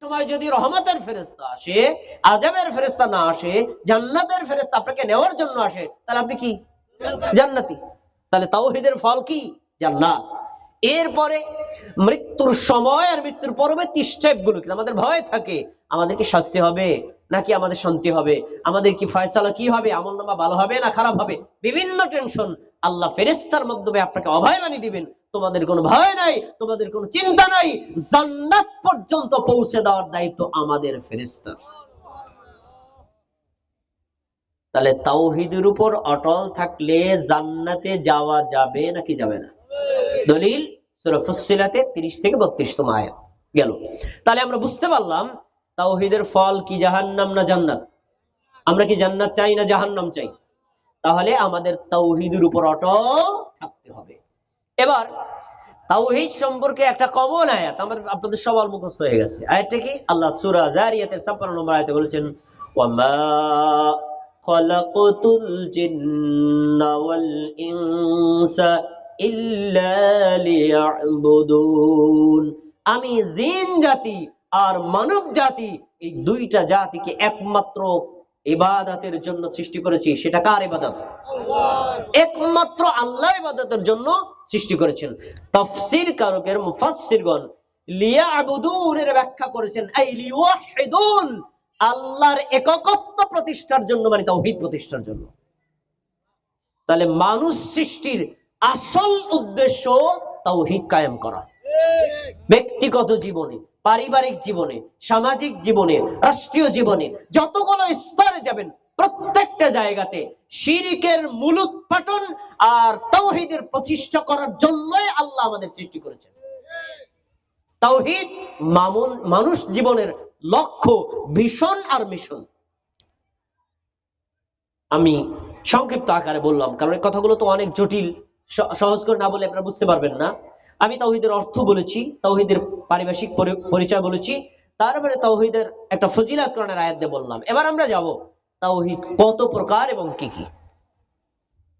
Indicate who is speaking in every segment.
Speaker 1: সময় যদি রহমতের ফেরেশতা আসে, আযাবের ফেরেশতা না আসে, জান্নাতের ফেরেশতা আপনাকে নেওয়ার জন্য আসে, তাহলে আপনি কি জান্নাতি। তাহলে তাওহীদের ফল কি? জান্নাত। এরপরে মৃত্যুর সময় আর মৃত্যুর পরবর্তী স্টেপগুলো কি? আমাদের ভয় থাকে, আমাদের কি শাস্তি হবে নাকি আমাদের শান্তি হবে, আমাদের কি ফয়সালা কি হবে, আমলনামা ভালো হবে না খারাপ হবে, বিভিন্ন টেনশন। আল্লাহ ফেরেশতার মাধ্যমে আপনাকে অভয় বানিয়ে দিবেন, তোমাদের কোনো ভয় নাই, তোমাদের কোনো চিন্তা নাই, জান্নাত পর্যন্ত পৌঁছে দেওয়ার দায়িত্ব আমাদের ফেরেশতার। তাহলে তাওহীদের উপর অটল থাকলে জান্নাতে যাওয়া যাবে নাকি যাবে না? দলিল সূরা ফুসসিলাতে 30 থেকে 32তম আয়াত গেল। তাহলে আমরা বুঝতে পারলাম তাওহীদের ফল কি জাহান্নাম না জান্নাত? আমরা কি জান্নাত চাই না জাহান্নাম চাই? তাহলে আমাদের তাওহীদের উপর অটল থাকতে হবে। এবার তাওহীদ সম্পর্কে একটা কমন আয়াত আপনাদের সবার মুখস্থ হয়ে গেছে। আয়াতটা কি? আল্লাহ সূরা যারিয়াতের 56 নম্বর আয়াতে বলেছেন, ওয়ামা খালাকাতুল জিন্না ওয়াল ইনসা ইল্লা লিয়াবুদুন। আমি জিন জাতি আর মানব জাতি এই দুইটা জাতিকে একমাত্র ইবাদতের জন্য সৃষ্টি করেছি। সেটা কার ইবাদত? একমাত্র আল্লাহর ইবাদতের জন্য সৃষ্টি করেছেন। তাফসীর কারকের মুফাসসিরগণ লিয়াবুদুনের ব্যাখ্যা করেছেন আই লিওয়াহিদুন, আল্লাহর একত্ব প্রতিষ্ঠার জন্য, মানে তাওহীদ প্রতিষ্ঠার জন্য। তাহলে মানুষ সৃষ্টির আসল উদ্দেশ্য তাওহীদ কায়েম করা। ব্যক্তিগত জীবনে, পারিবারিক জীবনে, সামাজিক জীবনে, রাষ্ট্রীয় জীবনে, যতগুলো স্তরে যাবেন প্রত্যেকটা জায়গাতে শিরকের মূলোৎপাটন আর তাওহীদের প্রতিষ্ঠা করার জন্যই আল্লাহ আমাদের সৃষ্টি করেছেন। তাওহীদ মানুষ জীবনের লক্ষ্য, ভিশন আর মিশন। আমি সংক্ষিপ্ত আকারে বললাম, কারণ এই কথাগুলো তো অনেক জটিল, সহজ করে না বলে আপনারা বুঝতে পারবেন না। আমি তাওহীদের অর্থ বলেছি, তাওহীদের পারিভাষিক পরিচয় বলেছি, তারপরে তাওহীদের একটা ফজিলাত কোরআনের আয়াত দিয়ে বললাম। এবার আমরা যাব তাওহীদ কত প্রকার এবং কি কি।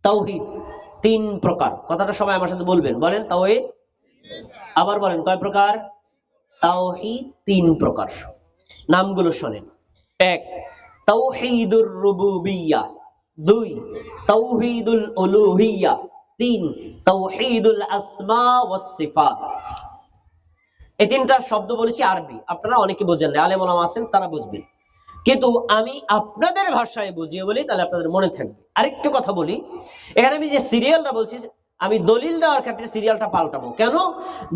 Speaker 1: তাওহীদ 3 প্রকার। কথাটা সবাই আমার সাথে বলবেন, বলেন তাওহীদ। আবার বলেন কয় প্রকার? তাওহীদ 3 প্রকার। নামগুলো শোনেন। 1 তাওহীদুর রুবুবিয়্যাহ, 2 তাওহীদুল উলুহিয়্যাহ, 3 তাওহীদুল আসমা ওয়াস সিফাত। এই 3টা শব্দ বলেছি আরবি, আপনারা অনেকে বোঝেন না, আলেম ওলামা আছেন তারা বুঝবেন, কিন্তু আমি আপনাদের ভাষায় বুঝিয়ে বলি, তাহলে আপনাদের মনে থাকবে। আরেকটু কথা বলি, এখানে আমি যে সিরিয়ালটা বলছি, আমি দলিল দেওয়ার ক্ষেত্রে সিরিয়ালটা পাল্টাবো। কেন?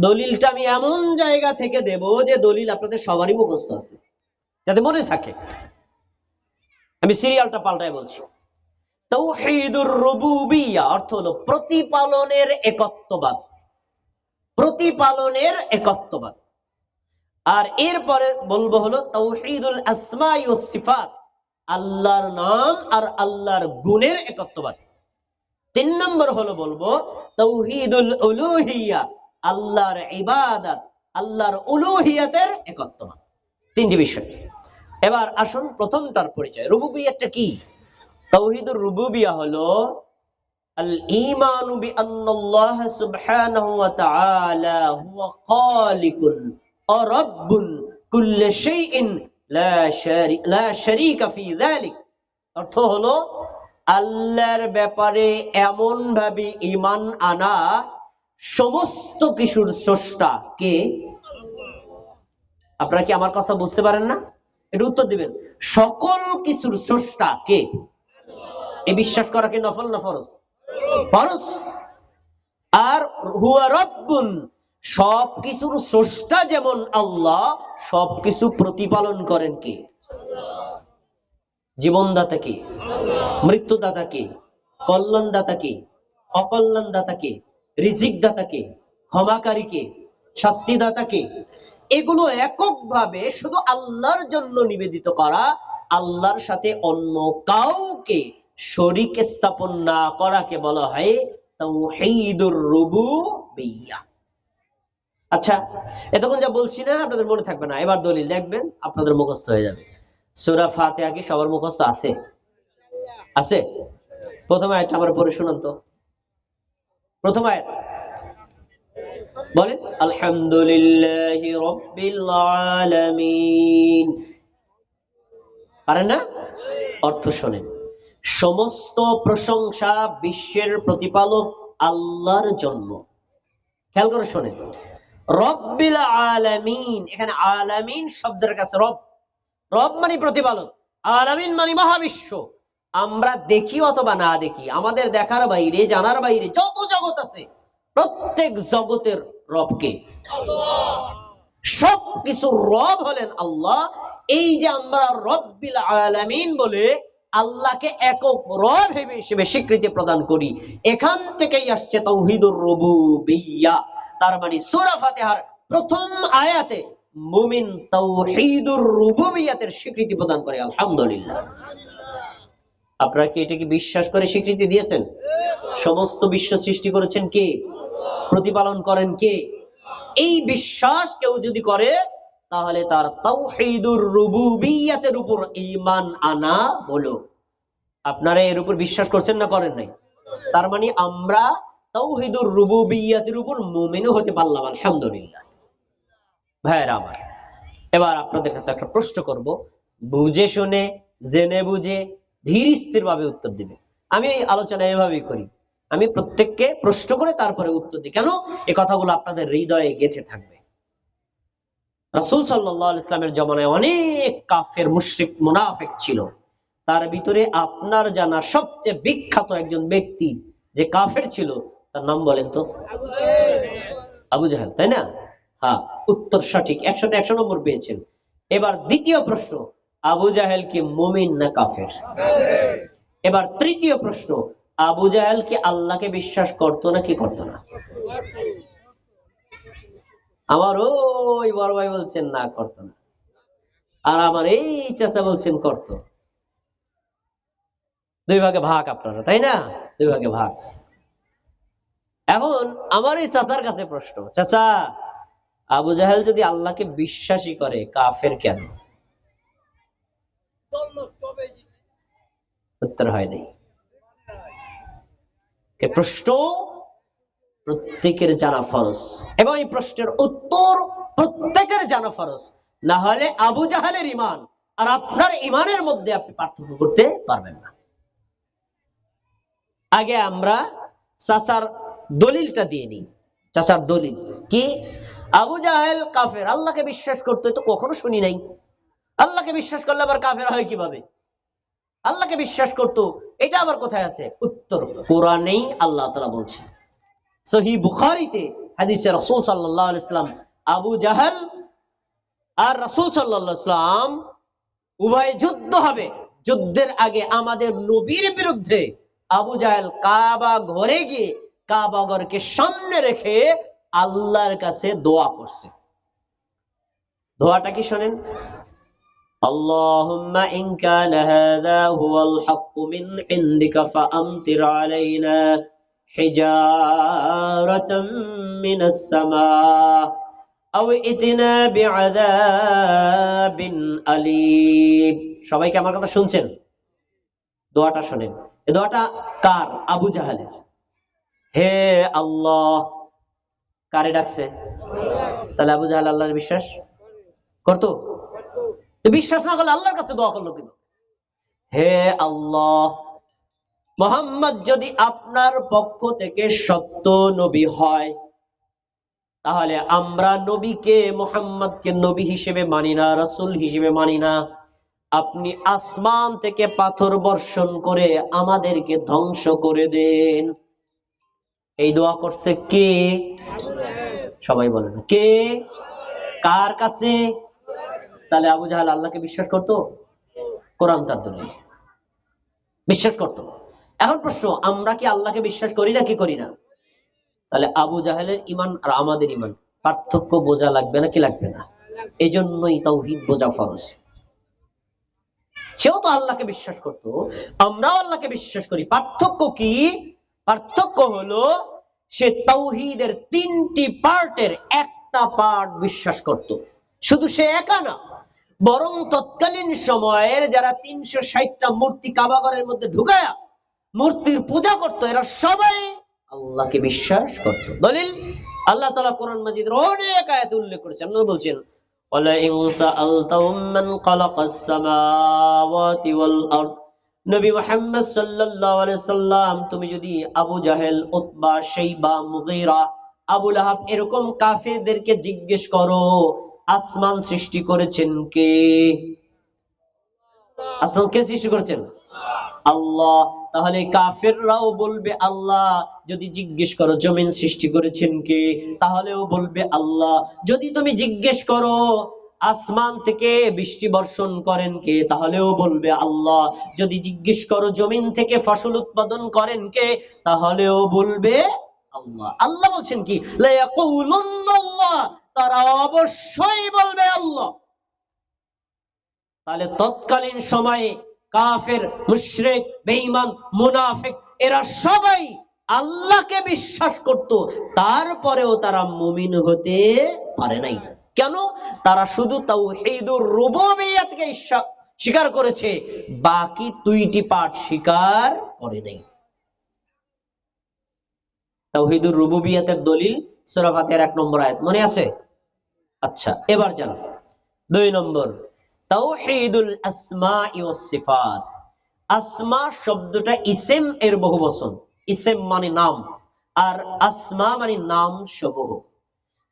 Speaker 1: দলিলটা আমি এমন জায়গা থেকে দেব যে দলিল আপনাদের সবারই মুখস্থ আছে, যাতে মনে থাকে। আমি সিরিয়ালটা পাল্টায় বলছি। তাওহীদুর রুবুবিয়্যাহ অর্থ হলো প্রতিপালনের একত্ববাদ, প্রতিপালনের একত্ববাদ। আর এরপরে বলবো হলো তাওহীদুল আসমা ওয়াস সিফাত, আল্লাহর নাম আর আল্লাহর গুণের একত্ববাদ। 3 নম্বর হলো বলবো তাওহীদুল উলুহিয়্যাহ, আল্লাহর ইবাদত, আল্লাহর উলুহিয়তের একত্ববাদ। 3টি বিষয়। এবার আসুন প্রথমটার পরিচয়। রুবুবিয়্যাহটা কি? তাওহীদুর রুবুবিয়্যাহ হলো আল ঈমানু বিআন্নাল্লাহ সুবহানাহু ওয়া তাআলা হুয়া খালিকুন ওয়া রাব্বুন কুল্লি শাইইন লা শারীকা ফি যালিক। অর্থ হলো আল্লাহর ব্যাপারে এমন ভাবে ঈমান আনা, সমস্ত কিছুর স্রষ্টা কে? আপনারা কি আমার কথা বুঝতে পারেন না? এটা উত্তর দিবেন। সকল কিছুর স্রষ্টা কে? এই বিশ্বাস করা কি নফল না ফরজ? ফরজ। আর হুয়া রাব্বুন, সবকিছুর স্রষ্টা যেমন আল্লাহ, সবকিছু প্রতিপালন করেন কে? জীবনদাতা কে? মৃত্যুদাতা কে? কল্যাণদাতা কে? অকল্যাণদাতা কে? রিজিকদাতা কে? ক্ষমাকারী কে? শাস্তিদাতা কে? এগুলো এককভাবে শুধু আল্লাহর জন্য নিবেদিত করা, আল্লাহর সাথে অন্য কাউকে শরীক স্থাপন না করাকে বলা হয় তাওহীদুর রুবুবিয়্যাহ। আচ্ছা, এতক্ষণ যা বলছি না আপনাদের মনে থাকবে না, এবার দলিল দেখবেন আপনাদের মুখস্থ হয়ে যাবে। সূরা ফাতিহা কি সবার মুখস্থ আছে? আছে? প্রথম আয়াতটা আমরা পড়ে শুনুন তো। প্রথম আয়াত বলেন আলহামদুলিল্লাহি রাব্বিল আলামিন। পারেন না? অর্থ শোনেন, সমস্ত প্রশংসা বিশ্বের প্রতিপালক আল্লাহর জন্য। খেয়াল করে শোনেন, রব্বিল আলামিন, এখানে আলামিন শব্দের কাছে রব, রব মানে প্রতিপালক, আলামিন মানে মহাবিশ্ব। আমরা দেখি অথবা না দেখি, আমাদের দেখার বাইরে জানার বাইরে যত জগৎ আছে, প্রত্যেক জগতের রবকে, সবকিছুর রব হলেন আল্লাহ। এই যে আমরা রব্বিল আলামিন বলে আল্লাহকে একক রব হিসেবে স্বীকৃতি প্রদান করি, এখান থেকেই আসছে তাওহীদুর রুবুবিয়্যাহ। তার মানে সূরা ফাতিহার প্রথম আয়াতে মুমিন তাওহীদুর রুবুবিয়্যাতের স্বীকৃতি প্রদান করে আলহামদুলিল্লাহ। আপনারা কি এটাকে বিশ্বাস করে স্বীকৃতি দিয়েছেন? সমস্ত বিশ্ব সৃষ্টি করেছেন কে? প্রতিপালন করেন কে? এই বিশ্বাস কেউ যদি করে, তাহলে তার তাওহীদুর রুবুবিয়্যাতের উপর ঈমান আনা হলো। আপনারা এর উপর বিশ্বাস করছেন না করেন নাই? তার মানে আমরা তাওহীদুর রুবুবিয়্যাতের উপর মুমিনও হতে পারলাম আলহামদুলিল্লাহ। ভাইরা আমার, এবার আপনাদের কাছে একটা প্রশ্ন করব, বুঝে শুনে জেনে বুঝে ধীর স্থির ভাবে উত্তর দিবেন। আমি এই আলোচনা এভাবেই করি, আমি প্রত্যেককে প্রশ্ন করে তারপরে উত্তর দিই। কেন? এই কথাগুলো আপনাদের হৃদয়ে গেঁথে থাকবে। রাসূল সাল্লাল্লাহু আলাইহি ওয়াসাল্লামের জমানায় অনেক কাফের মুশরিক মুনাফিক ছিল। তার ভিতরে আপনার জানা সবচেয়ে বিখ্যাত একজন ব্যক্তি যে কাফের ছিল, তার নাম বলেন তো? আবু জাহেল, তাই না? হ্যাঁ, উত্তর সঠিক, 100তে 100 নম্বর পেয়েছেন। এবার দ্বিতীয় প্রশ্ন, আবু জাহেল কি মুমিন না কাফের? এবার তৃতীয় প্রশ্ন, আবু জাহেল কি আল্লাহকে বিশ্বাস করতো না কি করতো না? আমার ওই বড় ভাই বলছেন না, করতো না। আর আমার এই চাচা বলছেন করতো। দুই ভাগে ভাগ আপনারা, তাই না? দুই ভাগে ভাগ। এখন আমার এই চাচার কাছে প্রশ্ন, চাচা, আবু জাহেল যদি আল্লাহকে বিশ্বাসই করে, কাফের কেন? উত্তর হয়নি। প্রশ্ন প্রত্যেকের জানা ফরজ, এবং এই প্রশ্নের উত্তর প্রত্যেকের জানা ফরজ। না হলে আবু জাহেলের ঈমান আর আপনার ঈমানের মধ্যে আপনি পার্থক্য করতে পারবেন না। আগে আমরা চাচার দলিলটা দিয়ে নিই। চাচার দলিল কি? আবু জাহেল কাফের, আল্লাহকে বিশ্বাস করতে তো কখনো শুনি নাই। আল্লাহকে বিশ্বাস করলে আবার কাফের হয় কিভাবে? আল্লাহকে বিশ্বাস করতো, এটা আবার কোথায় আছে? উত্তর কোরআনেই আল্লাহ তাআলা বলছেন। সহিহ বুখারীতে হাদিসে রাসূল সাল্লাল্লাহু আলাইহি ওয়াসাল্লাম আবু জাহেল আর রাসূল সাল্লাল্লাহু আলাইহি ওয়াসাল্লাম উভয় যুদ্ধ হবে। যুদ্ধের আগে আমাদের নবীর বিরুদ্ধে আবু জাহেল কাবা ঘরে গিয়ে কাবা ঘরকে সামনে রেখে আল্লাহর কাছে দোয়া করছে। দোয়াটা কি শোনেন? আল্লাহুম্মা ইন কানা হাযা হুয়াল হাক্কু মিন ইনদিকা ফাআমতির আলাইনা হিজারাতাম মিনাস সামা আও ইতিনা বিআযাবিন আলীম। সবাই কি আমার কথা শুনছেন? দোয়াটা শোনেন। এই দোয়াটা কার? আবু জাহেলের। হে আল্লাহ, কারে ডাকছে? তাহলে আবু জাহেল আল্লাহর বিশ্বাস করতো? বিশ্বাস না করলে আল্লাহর কাছে দোয়া করলো কিন্তু। হে আল্লাহ, মুহাম্মদ যদি আপনার পক্ষ থেকে সত্য নবী হয়, তাহলে আমরা নবীকে, মুহাম্মদকে নবী হিসেবে মানি না, রাসূল হিসেবে মানি না। আপনি আসমান থেকে পাথর বর্ষণ করে আমাদেরকে ধ্বংস করে দেন। এই দোয়া করছে কে? সবাই বলেন কে? কার কাছে? তাহলে আবু জাহেল আল্লাহকে বিশ্বাস করতো? কোরআন তার দলিল, বিশ্বাস করতো। এখন প্রশ্ন, আমরা কি আল্লাহকে বিশ্বাস করি না কি করি না? তাহলে আবু জাহেলের ঈমান আর আমাদের ঈমান পার্থক্য বোঝা লাগবে না কি লাগবে না? এই জন্যই তাওহীদ বোঝা ফরজ। সেও তো আল্লাহকে বিশ্বাস করতো, আমরাও আল্লাহকে বিশ্বাস করি। পার্থক্য কি? পার্থক্য হলো সে তাওহীদের 3টি পার্টের একটা পার্ট বিশ্বাস করত। শুধু সে একা না, বরং তৎকালীন সময়ের যারা 360টা মূর্তি কাবাঘরের মধ্যে ঢুকায়া মূর্তির পূজা করত, এরা সবাই আল্লাহকে বিশ্বাস করত। দলিল আল্লাহ তাআলা কোরআন মাজিদের অনেক আয়াতে উল্লেখ করেছেন। আল্লাহ বলছেন ওয়ালা ইন সাআলতাহুম মান খালাকাস সামাওয়াতি ওয়াল আরদ। নবী মুহাম্মদ সাল্লাল্লাহু আলাইহি সাল্লাম, তুমি যদি আবু জাহেল, উতবা, শাইবা, মুগীরা, আবু লাহাব এরকম কাফেরদেরকে জিজ্ঞেস করো আসমান সৃষ্টি করেছেন কে? আসমান কে সৃষ্টি করেছেন? আল্লাহ। তাহলে কাফেররাও বলবে আল্লাহ। যদি জিজ্ঞেস করো জমিন সৃষ্টি করেছেন কে, তাহলেও বলবে আল্লাহ। যদি তুমি জিজ্ঞেস করো আসমান থেকে বৃষ্টি বর্ষণ করেন কে, তাহলেও বলবে আল্লাহ। যদি জিজ্ঞেস করো জমিন থেকে ফসল উৎপাদন করেন কে, তাহলেও বলবে আল্লাহ। আল্লাহ বলছেন কি লা ইয়াকুলুন্নাল্লাহ, তারা অবশ্যই বলবে আল্লাহ। তাহলে তৎকালীন সময়ে কাফের, মুশরিক, বেঈমান, মুনাফিক এরা সবাই আল্লাহকে বিশ্বাস করত, তারপরেও তারা মুমিন হতে পারে নাই। কেন? তারা শুধু তাওহীদুর রুবুবিয়্যাতকে স্বীকার করেছে, বাকি দুইটি পাঠ স্বীকার করে নাই। তাওহীদুর রুবুবিয়্যাতের দলিল সূরা ফাতিহার 1 নম্বর আয়াত মনে আছে? আচ্ছা, এবার জান 2 নম্বর তাওহীদুল আসমাই ওয়াস সিফাত। আসমা শব্দটা ইসেম এর বহুবচন। ইসেম মানে নাম, আর আসমা মানে নাম সমূহ।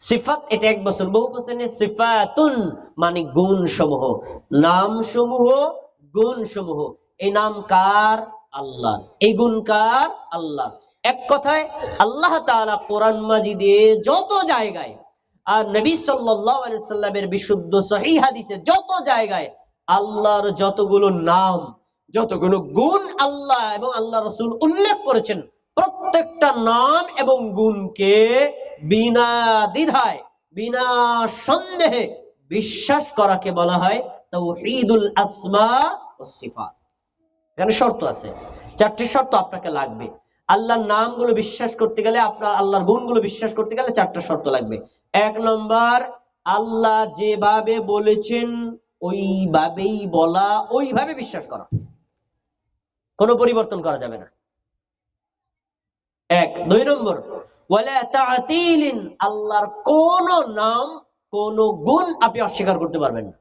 Speaker 1: সিফাত এটা এক বচন, বহুবচনে সিফাতুন মানে গুণ সমূহ। নাম সমূহ, গুণ সমূহ। এই নাম কার? আল্লাহ। এই গুণ কার? আল্লাহ। এক কথায় আল্লাহ তাআলা কোরআন মাজিদে যত জায়গায়, আর নবী সাল্লাল্লাহু আলাইহি সাল্লামের বিশুদ্ধ সহিহ হাদিসে যত জায়গায় আল্লাহর যতগুলো নাম, যতগুলো গুণ আল্লাহ এবং আল্লাহ রাসূল উল্লেখ করেছেন, প্রত্যেকটা নাম এবং গুণকে বিনা দ্বিধায়, বিনা সন্দেহে বিশ্বাস করাকে বলা হয় তাওহীদুল আসমা ওয়াস সিফাত। এখানে শর্ত আছে, 4টি শর্ত আপনাকে লাগবে। আল্লাহর নামগুলো বিশ্বাস করতে গেলে, আপনার আল্লাহর গুণগুলো বিশ্বাস করতে গেলে 4টা শর্ত লাগবে। 1 নম্বর, আল্লাহ যেভাবে বলেছেন ওইভাবেই বলা, ওইভাবে বিশ্বাস করা, কোনো পরিবর্তন করা যাবে না। 1। 2 নম্বর, ওয়ালা তা'তিলিন, আল্লাহর কোন নাম, কোন গুণ আপনি অস্বীকার করতে পারবেন না।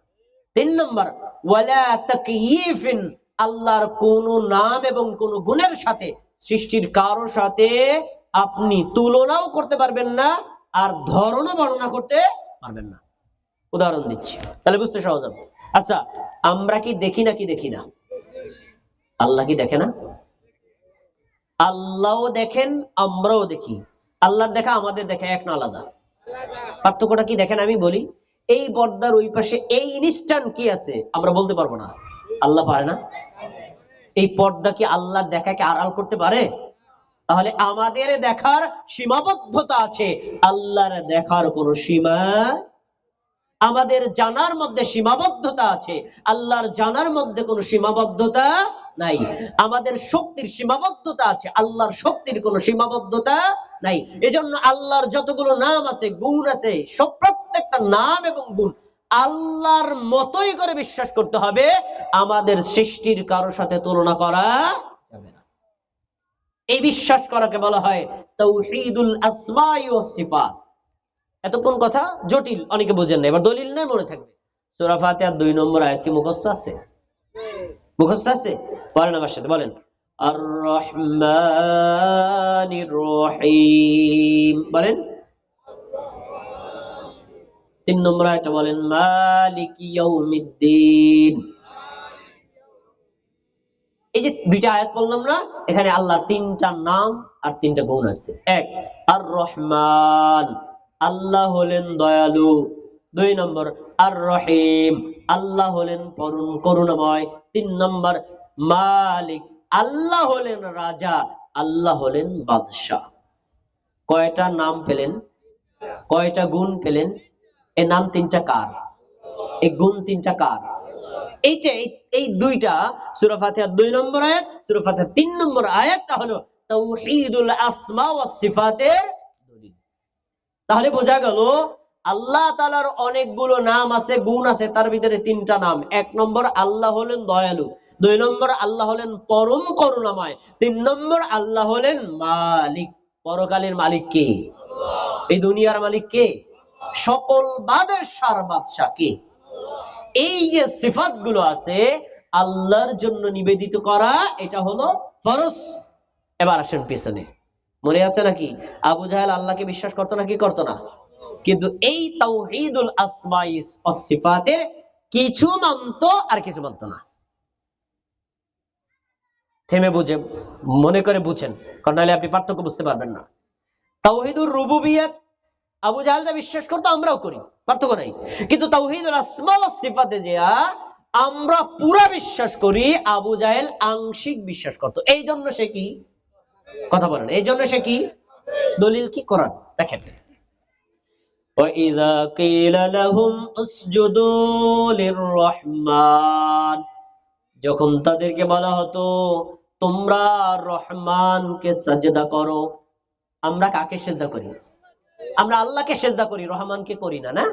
Speaker 1: 3 নম্বর, ওয়ালা তাকয়িফিন, আল্লাহর কোন নাম এবং কোন গুণের সাথে সৃষ্টির কারো সাথে আপনি তুলনাও করতে পারবেন না, আর ধরনও বর্ণনা করতে পারবেন না। উদাহরণ দিচ্ছি, তাহলে বুঝতে সহজ হবে। আচ্ছা, আমরা কি দেখি নাকি দেখি না? আল্লাহ কি দেখে না? আল্লাহও দেখেন, আমরাও দেখি। আল্লাহর দেখা আমাদের দেখা এক না আলাদা? পার্থক্যটা কি দেখেন আমি বলি। এই পর্দার ওই পাশে এই ইনস্ট্যান্ট কি আছে আমরা বলতে পারবো না, আল্লাহ পারে না? এই পর্দা কি আল্লাহর দেখাকে আড়াল করতে পারে? তাহলে আমাদের দেখার সীমাবদ্ধতা আছে, আল্লাহর দেখার কোনো সীমা, আমাদের জানার মধ্যে সীমাবদ্ধতা আছে, আল্লাহর জানার মধ্যে কোনো সীমাবদ্ধতা নাই। আমাদের শক্তির সীমাবদ্ধতা আছে, আল্লাহর শক্তির কোনো সীমাবদ্ধতা নাই। এজন্য আল্লাহর যতগুলো নাম আছে, গুণ আছে, সব প্রত্যেকটা নাম এবং গুণ আল্লাহর মতোই করে বিশ্বাস করতে হবে, আমাদের সৃষ্টির কারোর সাথে তুলনা করা যাবে না। এই বিশ্বাস করাকে বলা হয় তাওহীদুল আসমাই ওয়াস সিফাত। এতক্ষণ কথা জটিল, অনেকে বুঝেন না, এবার দলিল নেই মনে থাকবে। সূরা ফাতিহার 2 নম্বর আয়াত কি মুখস্থ আছে? মুখস্থ আছে? বলেন আমার সাথে, বলেন আর রহমানির রহিম। বলেন 3 নম্বর আয়াতটা বলেন মালিকি ইয়াউমিদ্দিন। এই যে 2টা আয়াত বললাম না, এখানে আল্লাহর 3টা নাম আর 3টা গুণ আছে। 1 আর রহমান, আল্লাহ হলেন দয়ালু। 2 নম্বর আর রহিম, আল্লাহ হলেন পরম করুণাময়। 3 নম্বর মালিক, আল্লাহ হলেন রাজা, আল্লাহ হলেন বাদশাহ। কয়টা নাম পেলেন? কয়টা গুণ পেলেন? এই নাম 3টা কার? এই গুণ 3টা কার? এইটা, এই 2টা সূরা ফাতিহার 2 নম্বর আয়াত, সূরা ফাতিহার 3 নম্বর আয়াতটা হলো তাওহীদুল আসমা ওয়াস সিফাতের দলিল। তাহলে বোঝা গেল আল্লাহ তাআলার অনেকগুলো নাম আছে, গুণ আছে, তার ভিতরে 3টা নাম। 1 নম্বর আল্লাহ হলেন দয়ালু, 2 নম্বর আল্লাহ হলেন পরম করুণাময়, 3 নম্বর আল্লাহ হলেন মালিক। পরকালের মালিক কে? এই দুনিয়ার মালিক কে? সকল বাদশার বাদশা কে? এই যে সিফাত গুলো আছে আল্লাহর জন্য নিবেদিত করা, এটা হলো ফরজ। এবার আসেন পিছনে, মনে আছে নাকি আবু জাহেল আল্লাহকে বিশ্বাস করতো নাকি করতো না? কিন্তু এই তাওহীদুল আসমাই ওয়াস সিফাতের কিছু মানত আর কিছু মানত না। থেমে বুঝে মনে করে বুঝেন, কারণ নাহলে আপনি পার্থক্য বুঝতে পারবেন না। তাওহীদুর রুবুবিয়্যাত আবু জাহেল যা বিশ্বাস করতো আমরাও করি, পার্থক্য নাই। কিন্তু তাওহীদুল আসমা ওয়াস সিফাতে যে আমরা পুরা বিশ্বাস করি, আবু জাহেল আংশিক বিশ্বাস করতো। এই জন্য সে কি? কথা বলেন, এই জন্য সে কি? দলিল কি? কোরআন দেখেন, وَإِذَا قِيلَ لَهُمْ اسْجُدُوا لِلرَّحْمَنِ, যখন তাদেরকে বলা হতো তোমরা রহমানকে সাজদা করো। আমরা কাকে সেজদা করি? আমরা আল্লাহকে সেজদা করি, রহমানকে করি না। না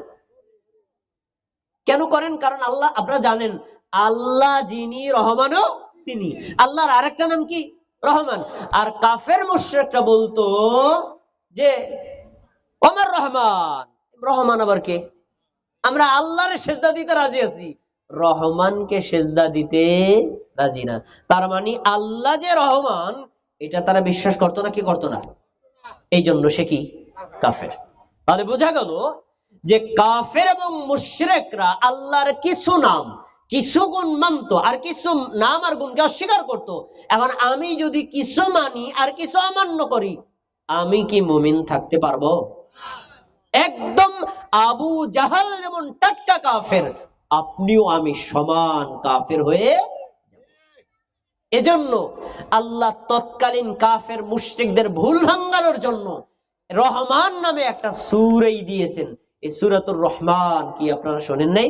Speaker 1: কেন করেন? কারণ আল্লাহ, আপনারা জানেন আল্লাহ যিনি রহমানও তিনি। আল্লাহর আরেকটা নাম কি? রহমান। আর কাফের মুশরিকরা বলতো যে ওমর রহমান, রহমান আবার কে? আমরা আল্লাহর সেজদা দিতে রাজি আছি, রহমানকে সেজদা দিতে রাজি না। তার মানে আল্লাহ যে রহমান এটা তারা বিশ্বাস করতো না কি করতো না? এই জন্য সে কি? কাফের। তাহলে বোঝা গেল যে কাফের এবং মুশরিকরা আল্লাহর কিছু নাম কিছু গুণ মানত আর কিছু নাম আর গুণকে অস্বীকার করত। এখন আমি যদি কিছু মানি আর কিছু অমান্য করি, আমি কি মুমিন থাকতে পারবো? একদম আবু জাহাল যেমন টাটকা কাফের, আপনিও আমি সমান কাফের হয়ে। এজন্য আল্লাহ তৎকালীন কাফের মুশরিকদের ভুল ভাঙানোর জন্য রহমান নামে একটা সূরাই দিয়েছেন। এই সূরাতুর রহমান কি আপনারা শোনেন নাই?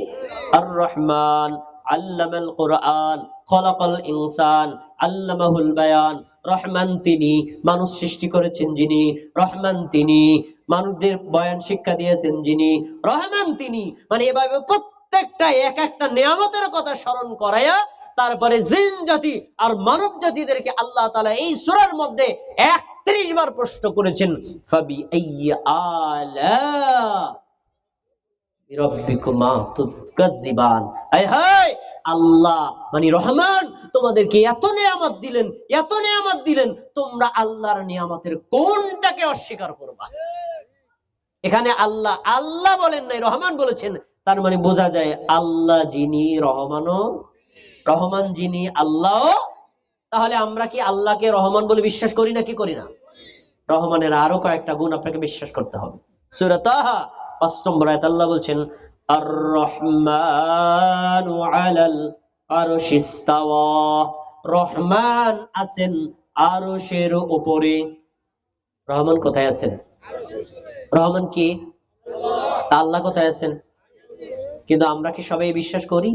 Speaker 1: আর রহমান আল্লামাল কোরআন খলাকাল ইনসান আল্লামাহুল বায়ান। রহমান তিনি, মানুষ সৃষ্টি করেছেন যিনি। রহমান তিনি, মানুষদের বয়ান শিক্ষা দিয়েছেন যিনি। রহমান তিনি, মানে এভাবে প্রত্যেকটা এক একটা নিয়ামতের কথা স্মরণ করায়া তারপরে জিন জাতি আর মানব জাতিদেরকে আল্লাহ তাআলা এই সূরার মধ্যে 31 বার প্রশ্ন করেছেন, ফাবি আইয়ি আলা রাব্বিকুমা তুকাযযিবান। হায় হায়, আল্লাহ মানে রহমান তোমাদেরকে এত নিয়ামত দিলেন, এত নিয়ামত দিলেন, তোমরা আল্লাহর নিয়ামতের কোনটাকে অস্বীকার করবা? এখানে আল্লাহ আল্লাহ বলেন নাই, রহমান বলেছেন। তার মানে বোঝা যায় আল্লাহ যিনি রহমানও, রহমান যিনি আল্লাহ। তাহলে আমরা কি আল্লাহকে রহমান বলে বিশ্বাস করি না কি করি না? রহমানের আরো কয়েকটা গুণ আপনাকে বিশ্বাস করতে হবে। সূরা তাহা ৫ নম্বর আয়াত আল্লাহ বলছেন আর রহমানু আলাল আরশিস ইস্তাওয়া। রহমান আছেন আরশের উপরে। রহমান কোথায় আছেন? রহমান কি? আল্লাহ কোথায় আছেন? কিন্তু আমরা কি সবাই বিশ্বাস করি?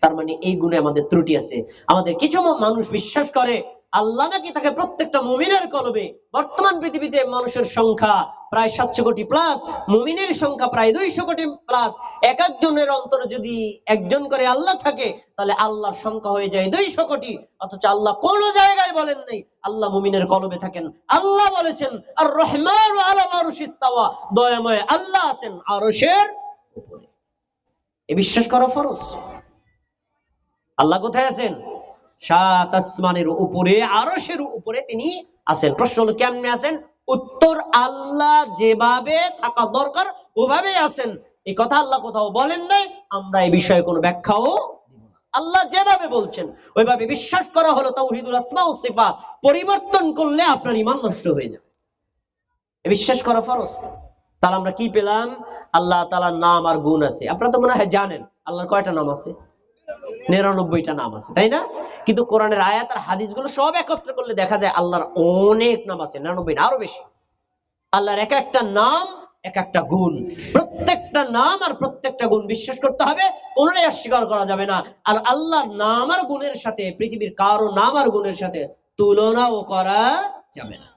Speaker 1: তার মানে এই গুণে আমাদের ত্রুটি আছে। আমাদের কিছু মানুষ বিশ্বাস করে আল্লাহ নাকি তাকে প্রত্যেকটা মুমিনের কলবে। বর্তমান পৃথিবীতে মানুষের সংখ্যা প্রায় 700 কোটি প্লাস, মুমিনের সংখ্যা প্রায় 200 কোটি প্লাস। এক একজনের অন্তরে যদি একজন করে আল্লাহ থাকে, তাহলে আল্লাহর সংখ্যা হয়ে যায় 200 কোটি। অথচ আল্লাহ কোন জায়গায় বলেন নাই আল্লাহ মুমিনের কলবে থাকেন। আল্লাহ বলেছেন আর রহমানু আলাল আরশিস ইস্তাওয়া, দয়াময় আল্লাহ আছেন আরশের উপরে। এই বিশ্বাস করা ফরজ। আল্লাহ কোথায় আছেন? 7 আসমানের উপরে, আরশের উপরে তিনি আছেন। প্রশ্ন হলো কেমনে আছেন? উত্তর, আল্লাহ যেভাবে থাকা দরকার ওভাবেই আছেন। এই কথা আল্লাহ কোথাও বলেন নাই, আমরা এই বিষয়ে কোনো ব্যাখ্যাও দিব না। আল্লাহ যেভাবে বলছেন ওইভাবে বিশ্বাস করা হলো তাওহীদুল আসমা ওয়াস সিফাত। পরিবর্তন করলে আপনার ঈমান নষ্ট হয়ে যাবে। এই বিশ্বাস করা ফরজ। তাহলে আমরা কি পেলাম? আল্লাহ তাআলার নাম আর গুণ আছে। আপনারা তো মনে হয় জানেন আল্লাহর কয়টা নাম আছে? 99টা নাম আছে, তাই না? কিন্তু কোরআনের আয়াত আর হাদিসগুলো সব একত্র করলে দেখা যায় আল্লাহর অনেক নাম আছে, 99 না আরো বেশি। আল্লাহর এক একটা নাম এক একটা গুণ, প্রত্যেকটা নাম আর প্রত্যেকটা গুণ বিশ্বাস করতে হবে, কোনোটাই অস্বীকার করা যাবে না। আর আল্লাহর নাম আর গুণের সাথে পৃথিবীর কারো নাম আর গুণের সাথে তুলনাও করা যাবে না।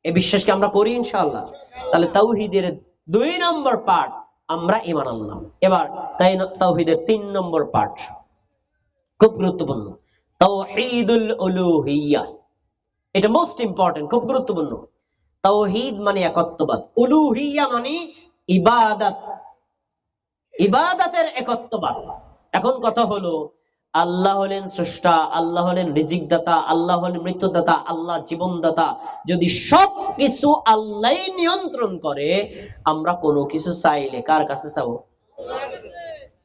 Speaker 1: এই বিশ্বাসকে আমরা করি ইনশাআল্লাহ। তাহলে তাওহীদের 2 নম্বর পার্ট আমরা ঈমান আনলাম। এবার তাওহীদের 3 নম্বর পার্ট খুব গুরুত্বপূর্ণ, তাওহীদুল উলুহিয়্যাহ। এটা মোস্ট ইম্পর্টেন্ট, খুব গুরুত্বপূর্ণ। তাওহীদ মানে একত্ববাদ, উলুহিয়া মানে ইবাদত, ইবাদতের একত্ববাদ। এখন কথা হলো, আল্লাহ হলেন স্রষ্টা, আল্লাহ হলেন রিজিক দাতা, আল্লাহ হলেন মৃত্যুদাতা, আল্লাহ জীবনদাতা। যদি সবকিছু আল্লাহ নিয়ন্ত্রণ করে, আমরা কোনো কিছু চাইলে কার কাছে চাবো?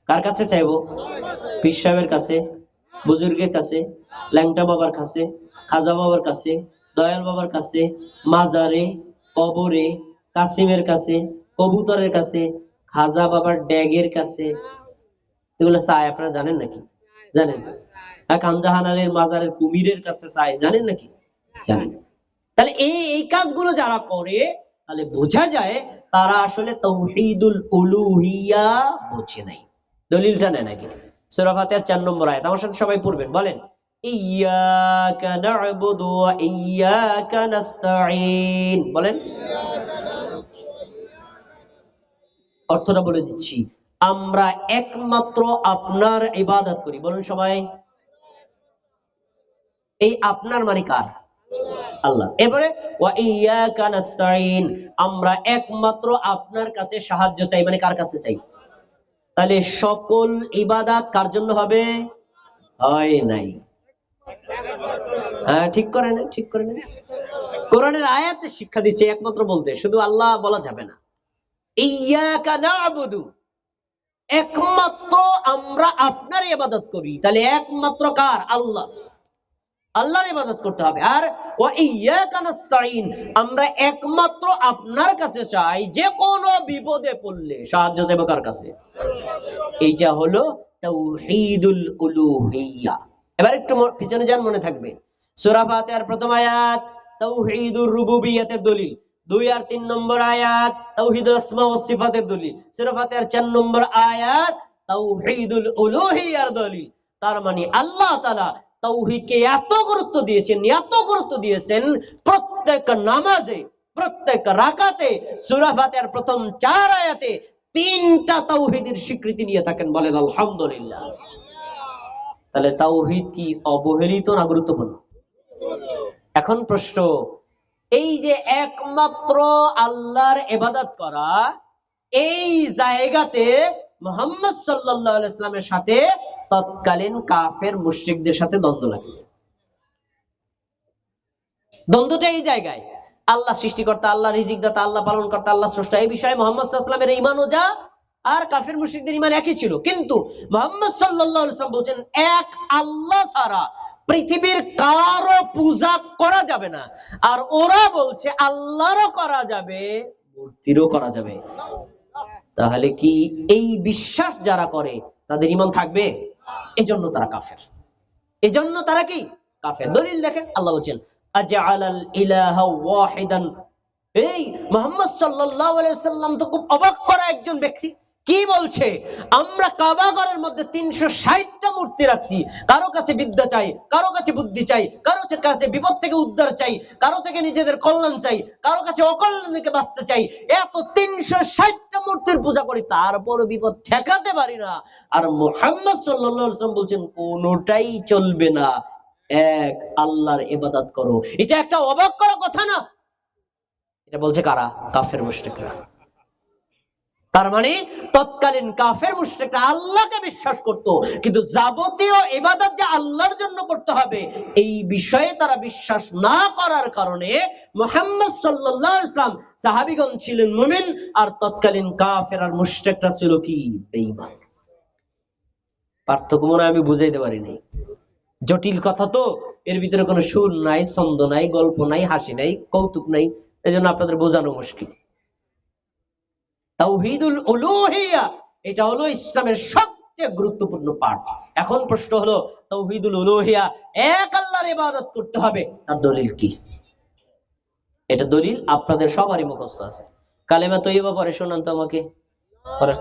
Speaker 1: কার কাছে চাইবো? পীর সাহেবের কাছে, বুজুর্গের কাছে, ল্যাংটা বাবার কাছে, খাজা বাবার কাছে, দয়াল বাবার কাছে, মাজারে, কবরে, কাসিমের কাছে, কবুতরের কাছে, খাজা বাবার ড্যাগের কাছে। এগুলো চাই আপনারা জানেন নাকি? জানেন? খানজাহান আলীর মাজারের কুমিরের কাছে চাই, জানেন নাকি? জানেন। তাহলে এই কাজগুলো যারা করে, তাহলে বোঝা যায় তারা আসলে তাওহীদুল উলুহিয়া বোঝে নাই। দলিলটা নেয় নাকি? সূরা ফাতিহার 4 নম্বর আয়াত, আমার সাথে সবাই পড়বেন, বলেন ইয়াকা না'বুদু ওয়া ইয়াকা নাস্তাঈন। বলেন, অর্থটা বলে দিচ্ছি, আমরা একমাত্র আপনার ইবাদত করি। বলুন সবাই, এই আপনার মানে কার? আল্লাহ। এবারে ওয়া ইয়াকা নাস্তাঈন, আমরা একমাত্র আপনার কাছে সাহায্য চাই, মানে কার কাছে চাই? তাহলে সকল ইবাদত কার জন্য হবে? হয় নাই। হ্যাঁ, ঠিক করে না, ঠিক করে না। কোরআনের আয়াতে শিক্ষা দিচ্ছে একমাত্র বলতে, শুধু আল্লাহ বলা যাবে না। ইয়াকা না'বুদু, একমাত্র আমরা আপনার ইবাদত করি। তাহলে একমাত্র কার? আল্লাহ, আল্লাহর ইবাদত করতে হবে। আর ওয়া ইয়াকা নাস্তাঈন, আমরা একমাত্র আপনার কাছে চাই, যে কোনো বিপদে পড়লে সাহায্য চাইব কার কাছে? এইটা হলো তাওহীদুল উলুহিয়া। এবার একটু পিছনে যান, মনে থাকবে। সূরা ফাতিহার প্রথম আয়াত তাওহীদুর রুবুবিয়্যাতের দলিল, 2 আর 3 নম্বর আয়াত তাওহীদুল আসমা ওয়াস সিফাতের দলিল, সূরা ফাতিহার 4 নম্বর আয়াত তাওহীদুল উলুহিয়ার দলিল। তার মানে আল্লাহ তাআলা তাওহীদকে এত গুরুত্ব দিয়েছেন, এত গুরুত্ব দিয়েছেন, প্রত্যেক নামাজে, প্রত্যেক রাকাতে, সূরা ফাতিহার প্রথম 4 আয়াতে 3টা তাওহীদের স্বীকৃতি নিয়ে থাকেন। বলেন আলহামদুলিল্লাহ। তাহলে তাওহীদ কি অবহেলিত না গুরুত্বপূর্ণ? এখন প্রশ্ন, এই যে একমাত্র আল্লাহর ইবাদত করা, এই জায়গাতে মুহাম্মদ সাল্লাল্লাহু আলাইহি ওয়াসাল্লামের সাথে তৎকালীন কাফের মুশরিকদের সাথে দ্বন্দ্ব লাগছে। দ্বন্দ্বটা এই জায়গায়, আল্লাহ সৃষ্টিকর্তা, আল্লাহ রিজিকদাতা, আল্লাহ পালনকর্তা, আল্লাহ স্রষ্টা, এই বিষয়ে মুহাম্মদ সাল্লাল্লাহু আলাইহি ওয়াসাল্লামের ঈমানও যা আর কাফের মুশরিকদের ঈমান একই ছিল। কিন্তু মুহাম্মদ সাল্লাল্লাহু আলাইহি ওয়াসাল্লাম বলেন, এক আল্লাহ ছাড়া পৃথিবীর কারো পূজা করা যাবে না। আর ওরা বলছে আল্লাহরও করা যাবে, মূর্তিরও করা যাবে। তাহলে কি এই বিশ্বাস যারা করে তাদের ঈমান থাকবে? এজন্য তারা কাফের, এজন্য তারা কি কাফের। দলিল দেখেন, আল্লাহ বলেন আজআলাল ইলাহা ওয়াহিদান। এই মুহাম্মদ সাল্লাল্লাহু আলাইহি ওয়াসাল্লাম তো খুব অবাক করা একজন ব্যক্তি। কি বলছে? আমরা কাবা ঘরের মধ্যে 360টা মূর্তি রাখছি, কারো কাছে বিদ্যা চাই, কারো কাছে বুদ্ধি চাই, কারো কাছে বিপদ থেকে উদ্ধার চাই, কারো থেকে নিজেদের কল্যাণ চাই, কারো কাছে অকল্যাণ থেকে বাঁচতে চাই। এত 360টা মূর্তির পূজা করি, তারপর বিপদ ঠেকাতে পারি না। আর মুহাম্মদ সাল্লাল্লাহু আলাইহি ওয়াসাল্লাম বলছেন কোনোটাই চলবে না, এক আল্লাহর ইবাদত করো। এটা একটা অবাক করা কথা না? এটা বলছে কারা? কাফের মুশরিকরা। তার মানে তৎকালীন কাফের মুশরিকরা আল্লাহকে বিশ্বাস করত, কিন্তু যাবতীয় ইবাদত যে আল্লাহর জন্য করতে হবে, এই বিষয়ে তারা বিশ্বাস না করার কারণে মুহাম্মদ সাল্লাল্লাহু আলাইহি ওয়াসাল্লাম, সাহাবীগণ ছিলেন মুমিন, আর তৎকালীন কাফের আর মুশরিকরা ছিল কি? বেঈমান। পার্থক্য মনে আমি বুঝাইতে পারিনি। জটিল কথা তো, এর ভিতরে কোনো সুর নাই, ছন্দ নাই, গল্প নাই, হাসি নাই, কৌতুক নাই, এজন্য আপনাদের বোঝানো মুশকিল। তাওহীদুল উলুহিয়া, এটা হলো ইসলামের সবচেয়ে গুরুত্বপূর্ণ পাঠ। এখন প্রশ্ন হলো, তাওহীদুল উলুহিয়া, এক আল্লাহর ইবাদত করতে হবে, তার দলিল কি? এটা দলিল আপনাদের সবারই মুখস্থ আছে। কালেমা তৈয়বা পড়ে শোনান তো আমাকে, পড়েন।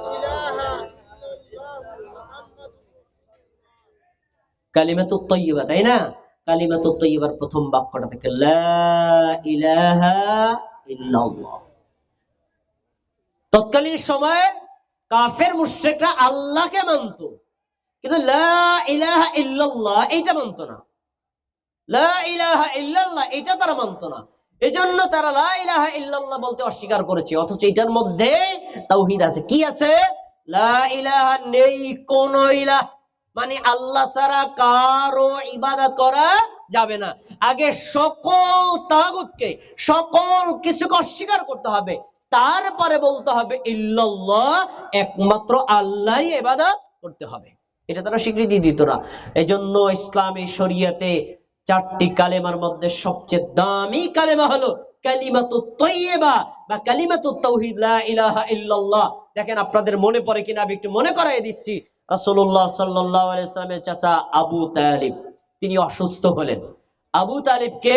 Speaker 1: কালিমাতুত তৈয়বা, তাই না? কালিমাতুত তৈয়বার প্রথম বাক্যটা থেকে লা ইলাহা ইল্লাল্লাহ। তৎকালীন সময়ে কাফের মুশরিকরা আল্লাহকে মানত, কিন্তু লা ইলাহা ইল্লাল্লাহ এইটা মানত না। লা ইলাহা ইল্লাল্লাহ এটা তারা মানত না। এজন্য তারা লা ইলাহা ইল্লাল্লাহ বলতে অস্বীকার করেছে, অথচ এটার মধ্যে তাওহীদ আছে। কি আছে? লা ইলাহা, নেই কোন ইলাহ, মানে আল্লাহ ছাড়া কারো ইবাদত করা যাবে না। আগে সকল তাগুতকে, সকল কিছুকে অস্বীকার করতে হবে, তারপরে বলতে হবে ইল্লাল্লাহ, একমাত্র আল্লাহই ইবাদত করতে হবে। এটা তারা স্বীকৃতি দিত না। এজন্য ইসলামী শরিয়াতে 4টি কালেমার মধ্যে সবচেয়ে দামি কালেমা হলো কালিমাতুত তাইয়্যিবা বা কালিমাতুত তাওহীদ, লা ইলাহা ইল্লাল্লাহ। দেখেন আপনাদের মনে পড়ে কিনা, আমি একটু মনে করাই দিচ্ছি। রাসূলুল্লাহ সাল্লাল্লাহু আলাইহি ওয়াসাল্লামের চাচা আবু তালিব, তিনি অসুস্থ হলেন। আবু তালিবকে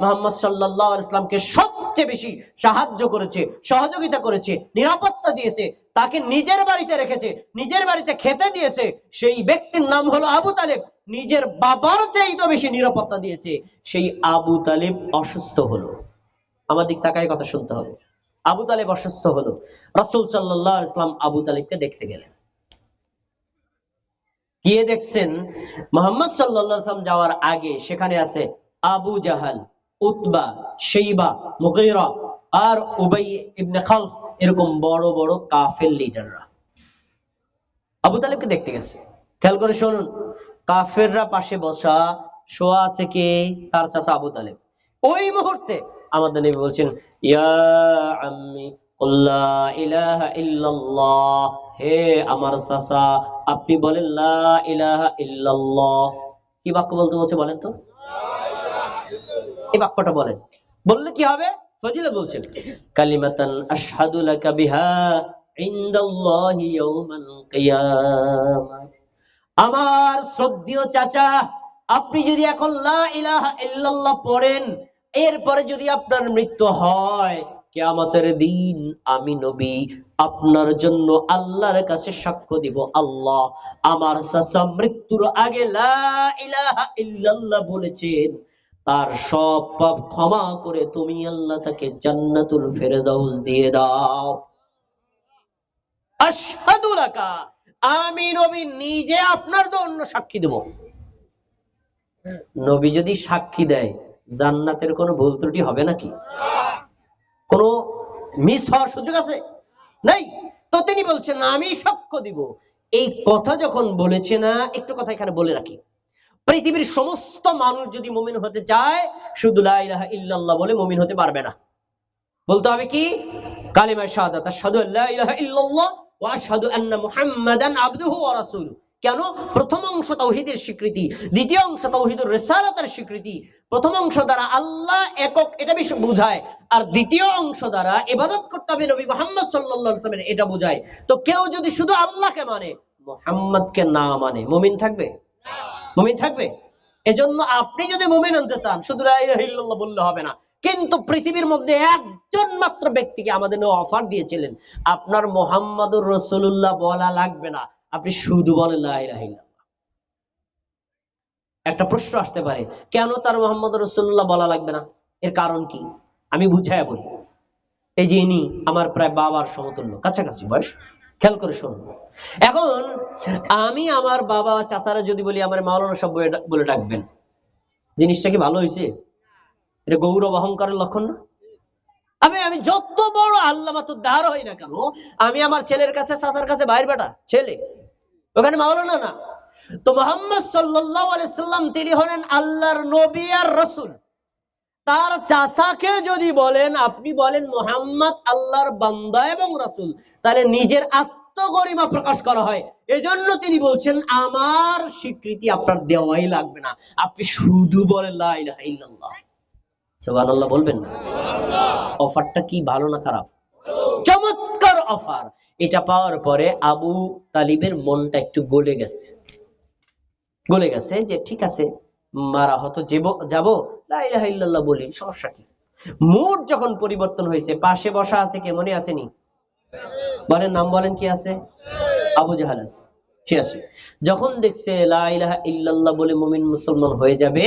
Speaker 1: মুহাম্মদ সাল্লাল্লাহু আলাইহি ওয়াসাল্লামকে সবচেয়ে বেশি সাহায্য করেছে, সহযোগিতা করেছে, নিরাপত্তা দিয়েছে, তাকে নিজের বাড়িতে রেখেছে, নিজের বাড়িতে খেতে দিয়েছে, সেই ব্যক্তির নাম হলো আবু তালিব। নিজের বাবার চাইতে বেশি নিরাপত্তা দিয়েছে। সেই আবু তালিব অসুস্থ হলো। আমার দিক তাকায় কথা শুনতে হবে। আবু তালিব অসুস্থ হলো, রাসূল সাল্লাল্লাহু আলাইহি ওয়াসাল্লাম আবু তালিবকে দেখতে গেলেন। গিয়ে দেখছেন মুহাম্মদ সাল্লাল্লাহু আলাইহি ওয়াসাল্লাম যাওয়ার আগে সেখানে আছে আবু জাহাল, উতবা, শাইবা, মুগীরা আর উবাই ইবনে খালফ, এরকম বড় বড় কাফের লিডাররা আবু তালিবকে দেখতে গেছে। খেয়াল করে শুনুন, কাফেররা পাশে বসা, শোয়া আছে কে? তার চাচা আবু তালিব। ওই মুহূর্তে আমাদের নবী বলছেন, ইয়া আম্মি কুল লা ইলাহা ইল্লাল্লাহ, হে আমার চাচা আপনি বলেন লা ইলাহা ইল্লাল্লাহ। কি বাক্য বলতে বলছে বলেন তো? এই বাক্যটা বলেন, বললে কি হবে? ফজিলত বলছেন, কালিমাতান আশহাদু লাকা বিহা ইনদাল্লাহি ইয়াউমাল কিয়ামাহ। আমার শ্রদ্ধেয় চাচা, আপনি যদি এখন লা ইলাহা ইল্লাল্লাহ পড়েন, এরপরে যদি আপনার মৃত্যু হয়, কিয়ামতের দিন আমি নবী আপনার জন্য আল্লাহর কাছে সাক্ষ্য দিব, আল্লাহ আমার চাচা মৃত্যুর আগে লা ইলাহা ইল্লাল্লাহ বলেছেন, তার সব পাপ ক্ষমা করে তুমি আল্লাহ তাকে জান্নাতুল ফেরদাউস দিয়ে দাও। আশহাদু লাকা, আমি নবী নিজে আপনার জন্য সাক্ষী দেব। নবী যদি সাক্ষী দেয়, জান্নাতের কোনো ভুল ত্রুটি হবে নাকি? কোনো মিস হওয়ার সুযোগ আছে? নাই। তো তিনি বলছেন আমি সাক্ষ্য দিব। এই কথা যখন বলেছে না, একটু কথা এখানে বলে রাখি, পৃথিবীর সমস্ত মানুষ যদি মুমিন হতে চায়, শুধু লা ইলাহা ইল্লাল্লাহ বলে মুমিন হতে পারবে না। বলতে হবে কি? কালিমা শাহাদাত, আশহাদু আল্লা ইলাহা ইল্লাল্লাহ ওয়া আশহাদু আন্না মুহাম্মাদান আবদুহু ওয়া রাসূলুহু। কেন? প্রথম অংশ তাওহীদের স্বীকৃতি, দ্বিতীয় অংশ তাওহীদুর রিসালাতের স্বীকৃতি। প্রথম অংশ দ্বারা আল্লাহ একক, এটা বেশি বোঝায়, আর দ্বিতীয় অংশ দ্বারা ইবাদত করতে হবে নবী মুহাম্মদ সাল্লাল্লাহু আলাইহি ওয়াসাল্লাম, এটা বোঝায়। তো কেউ যদি শুধু আল্লাহকে মানে, মুহাম্মদকে না মানে, মুমিন থাকবে? মুমিন থাকবে? এজন্য আপনি যদি মুমিন হতে চান, শুধু লা ইলাহা ইল্লাল্লাহ বললে হবে না। কিন্তু পৃথিবীর মধ্যে একজন মাত্র ব্যক্তিকে আমাদের অফার দিয়েছিলেন, আপনার মুহাম্মাদুর রাসূলুল্লাহ বলা লাগবে না, আপনি শুধু বলেন লা ইলাহা ইল্লাল্লাহ। একটা প্রশ্ন আসতে পারে, কেন তার মুহাম্মাদুর রাসূলুল্লাহ বলা লাগবে না? এর কারণ কি? আমি বুঝাইয়া বলি। এই যে ইনি আমার প্রায় বাবার সমতুল্য, কাছাকাছি বয়স। খেয়াল করে শুনুন, এখন আমি আমার বাবা চাচারা যদি বলি আমার মাওলানা সাহেব বলে ডাকবেন, জিনিসটা কি ভালো হয়েছে? এটা গৌরব অহংকারের লক্ষণ না? আমি যত বড় আল্লামাতুদ দার হই না কেন, আমি আমার ছেলের কাছে, চাচার কাছে ভাইয়ের বেটা, ছেলে, ওখানে মাওলানা না। তো মুহাম্মদ সাল্লাল্লাহু আলাইহি সাল্লাম তিনি হলেন আল্লাহর নবী আর রাসূল। তার চাচাকে যদি বলেন, আপনি বলেন মুহাম্মদ আল্লাহর বান্দা এবং রাসূল, তাহলে নিজের আত্মগরিমা প্রকাশ করা হয়। এজন্য তিনি বলছেন আমার স্বীকৃতি আপনার দেওয়াই লাগবে না, আপনি শুধু বলেন লা ইলাহা ইল্লাল্লাহ। সুবহানাল্লাহ বলবেন না? অফারটা কি ভালো না খারাপ? চমৎকার অফার। এটা পাওয়ার পরে আবু তালিবের মনটা একটু গলে গেছে যে ঠিক আছে, মারা হতো যাব, লা ইলাহা ইল্লাল্লাহ বলি, সমস্যা কি? মুড যখন পরিবর্তন হয়েছে, পাশে বসা আছে কে মনে আসেনি? বলেন, নাম বলেন, কি আছে? আবু জাহাল আছে, ঠিক আছে। যখন দেখছে লা ইলাহা ইল্লাল্লাহ বলে মুমিন মুসলমান হয়ে যাবে,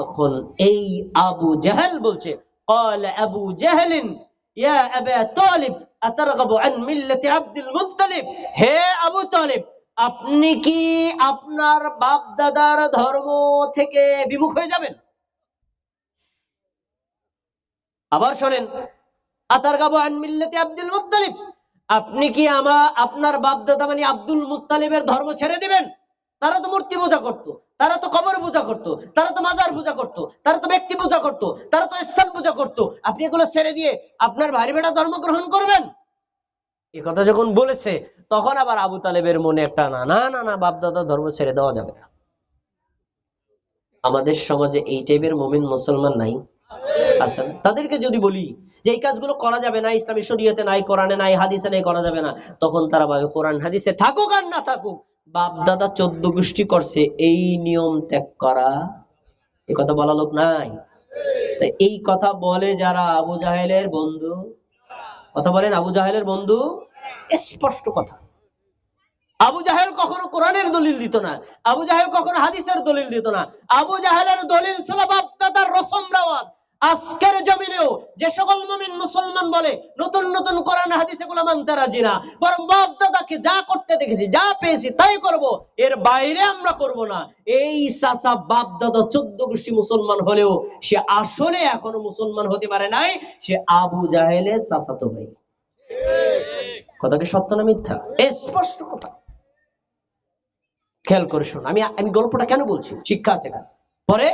Speaker 1: তখন এই আবু জাহাল বলছে, ক্বালা আবু জাহলিন ইয়া আবা তালিব আতারগাবু আন মিল্লাতি আব্দুল মুত্তালিব, হে আবু তালিব, আপনি কি আপনার বাপ দাদার ধর্ম থেকে বিমুখ হয়ে যাবেন? আবার শোনেন, আতারগাবু আন মিল্লাতি আব্দুল মুত্তালিব, আপনি কি আপনার বাপ দাদা মানে আব্দুল মুত্তালিবের ধর্ম ছেড়ে দিবেন? তারা তো মূর্তি পূজা করত, তারা তো কবর পূজা করত, তারা তো মাজার পূজা করত, তারা তো ব্যক্তি পূজা করত, তারা তো স্থান পূজা করত, আপনি এগুলো ছেড়ে দিয়ে আপনার ভাই বেটা ধর্ম গ্রহণ করবেন? এ কথা যখন বলেছে তখন আবার আবু তালেবের মনে একটা না না না না, বাপ দাদা ধর্ম ছেড়ে দেওয়া যাবে না। আমাদের সমাজে এই টাইপের মুমিন মুসলমান নাই? আছেন। তাদেরকে যদি বলি যে এই কাজগুলো করা যাবে না, ইসলামী শরীয়তে নাই, কোরআনে নাই, হাদিসে নাই, করা যাবে না, তখন তারা ভাবে কোরআন হাদিসে থাকুক আর না থাকুক, বাপ দাদা 14 গোষ্ঠী করছে, এই নিয়ম ত্যাগ করা, এ কথা বলা লোক নাই। তাই এই কথা বলে যারা আবু জাহেলের বন্ধু, কথা বলেন আবু জাহেলের বন্ধু, স্পষ্ট কথা। আবু জাহেল কখনো কোরআনের দলিল দিত না, আবু জাহেল কখনো হাদিসের দলিল দিত না, আবু জাহেলের দলিল ছিল বাপ দাদার রসম রেওয়াজ। আজকের জমিনেও যে সকল মুমিন মুসলমান বলে নতুন নতুন কোরআন হাদিস এগুলো মানতে রাজি না, বরং বাপ দাদাকে যা করতে দেখেছি, যা পেয়েছি তাই করব, এর বাইরে আমরা করব না, এই চাচা বাপ দাদা 14 গোষ্ঠী মুসলমান হলেও সে আসলে এখনো মুসলমান হতে পারে নাই, সে আবু জাহেলের চাচাতো ভাই। কথা কি সত্য না মিথ্যা? স্পষ্ট কথা। খেয়াল করে শুন, আমি গল্পটা কেন বলছি, শিক্ষা আছে এখানে। পরে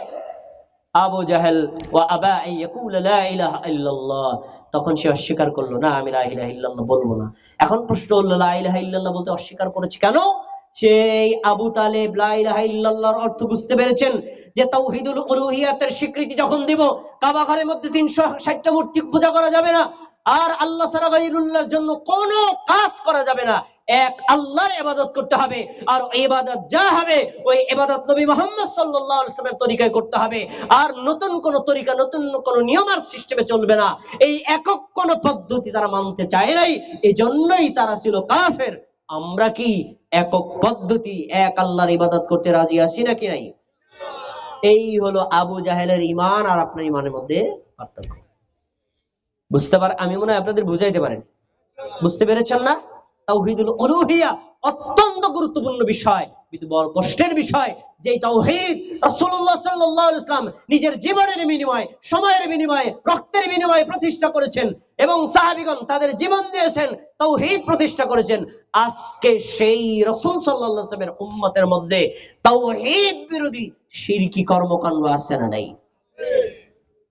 Speaker 1: আবু জাহেল ওয়া আবা ইয়াকুল লা ইলাহা ইল্লাল্লাহ, তখন সে অস্বীকার করলো, না আমি লা ইলাহা ইল্লাল্লাহ বলবো না। এখন প্রশ্ন হলো, লা ইলাহা ইল্লাল্লাহ বলতে অস্বীকার করেছে কেন? সেই আবু তালেব লা ইলাহা ইল্লাল্লাহর অর্থ বুঝতে পেরেছেন যে তাওহীদুল উলুহিয়াতের স্বীকৃতি যখন দিব, কাবা ঘরের মধ্যে 360টা মূর্তি পূজা করা যাবে না, আর আল্লাহ ছাড়া গায়রুল্লাহর জন্য কোনো কাজ করা যাবে না, এক আল্লাহর ইবাদত করতে হবে, আর ইবাদত যা হবে ওই ইবাদত নবী মুহাম্মদ সাল্লাল্লাহু আলাইহি ওয়াসাল্লামের তরিকায় করতে হবে, আর নতুন কোন তরিকা, নতুন কোন নিয়ম আর সিস্টেমে চলবে না। এই একক কোন পদ্ধতি তারা মানতে চায় নাই, এজন্যই তারা ছিল কাফের। আমরা কি একক পদ্ধতি, এক আল্লাহর ইবাদত করতে রাজি আছি নাকি নাই? এই হলো আবু জাহেলের ঈমান আর আপনার ঈমানের মধ্যে পার্থক্য। বুঝতে পার, আমি মনে হয় আপনাদের বুঝাইতে পারিনি, বুঝতে পেরেছেন না? তাওহীদুল উলুহিয়া অত্যন্ত গুরুত্বপূর্ণ বিষয়, কিন্তু বড় কষ্টের বিষয় যে তাওহীদ রাসূলুল্লাহ সাল্লাল্লাহু আলাইহি ওয়াসাল্লাম নিজের জীবনের বিনিময়ে, সময়ের বিনিময়ে, রক্তের বিনিময়ে প্রতিষ্ঠা করেছেন, এবং সাহাবীগণ তাদের জীবন দিয়েছেন, তাওহীদ প্রতিষ্ঠা করেছেন। আজকে সেই রাসূল সাল্লাল্লাহু আলাইহি ওয়াসাল্লামের উম্মতের মধ্যে তাওহীদ বিরোধী শিরকি কর্মকাণ্ড আছে না নাই?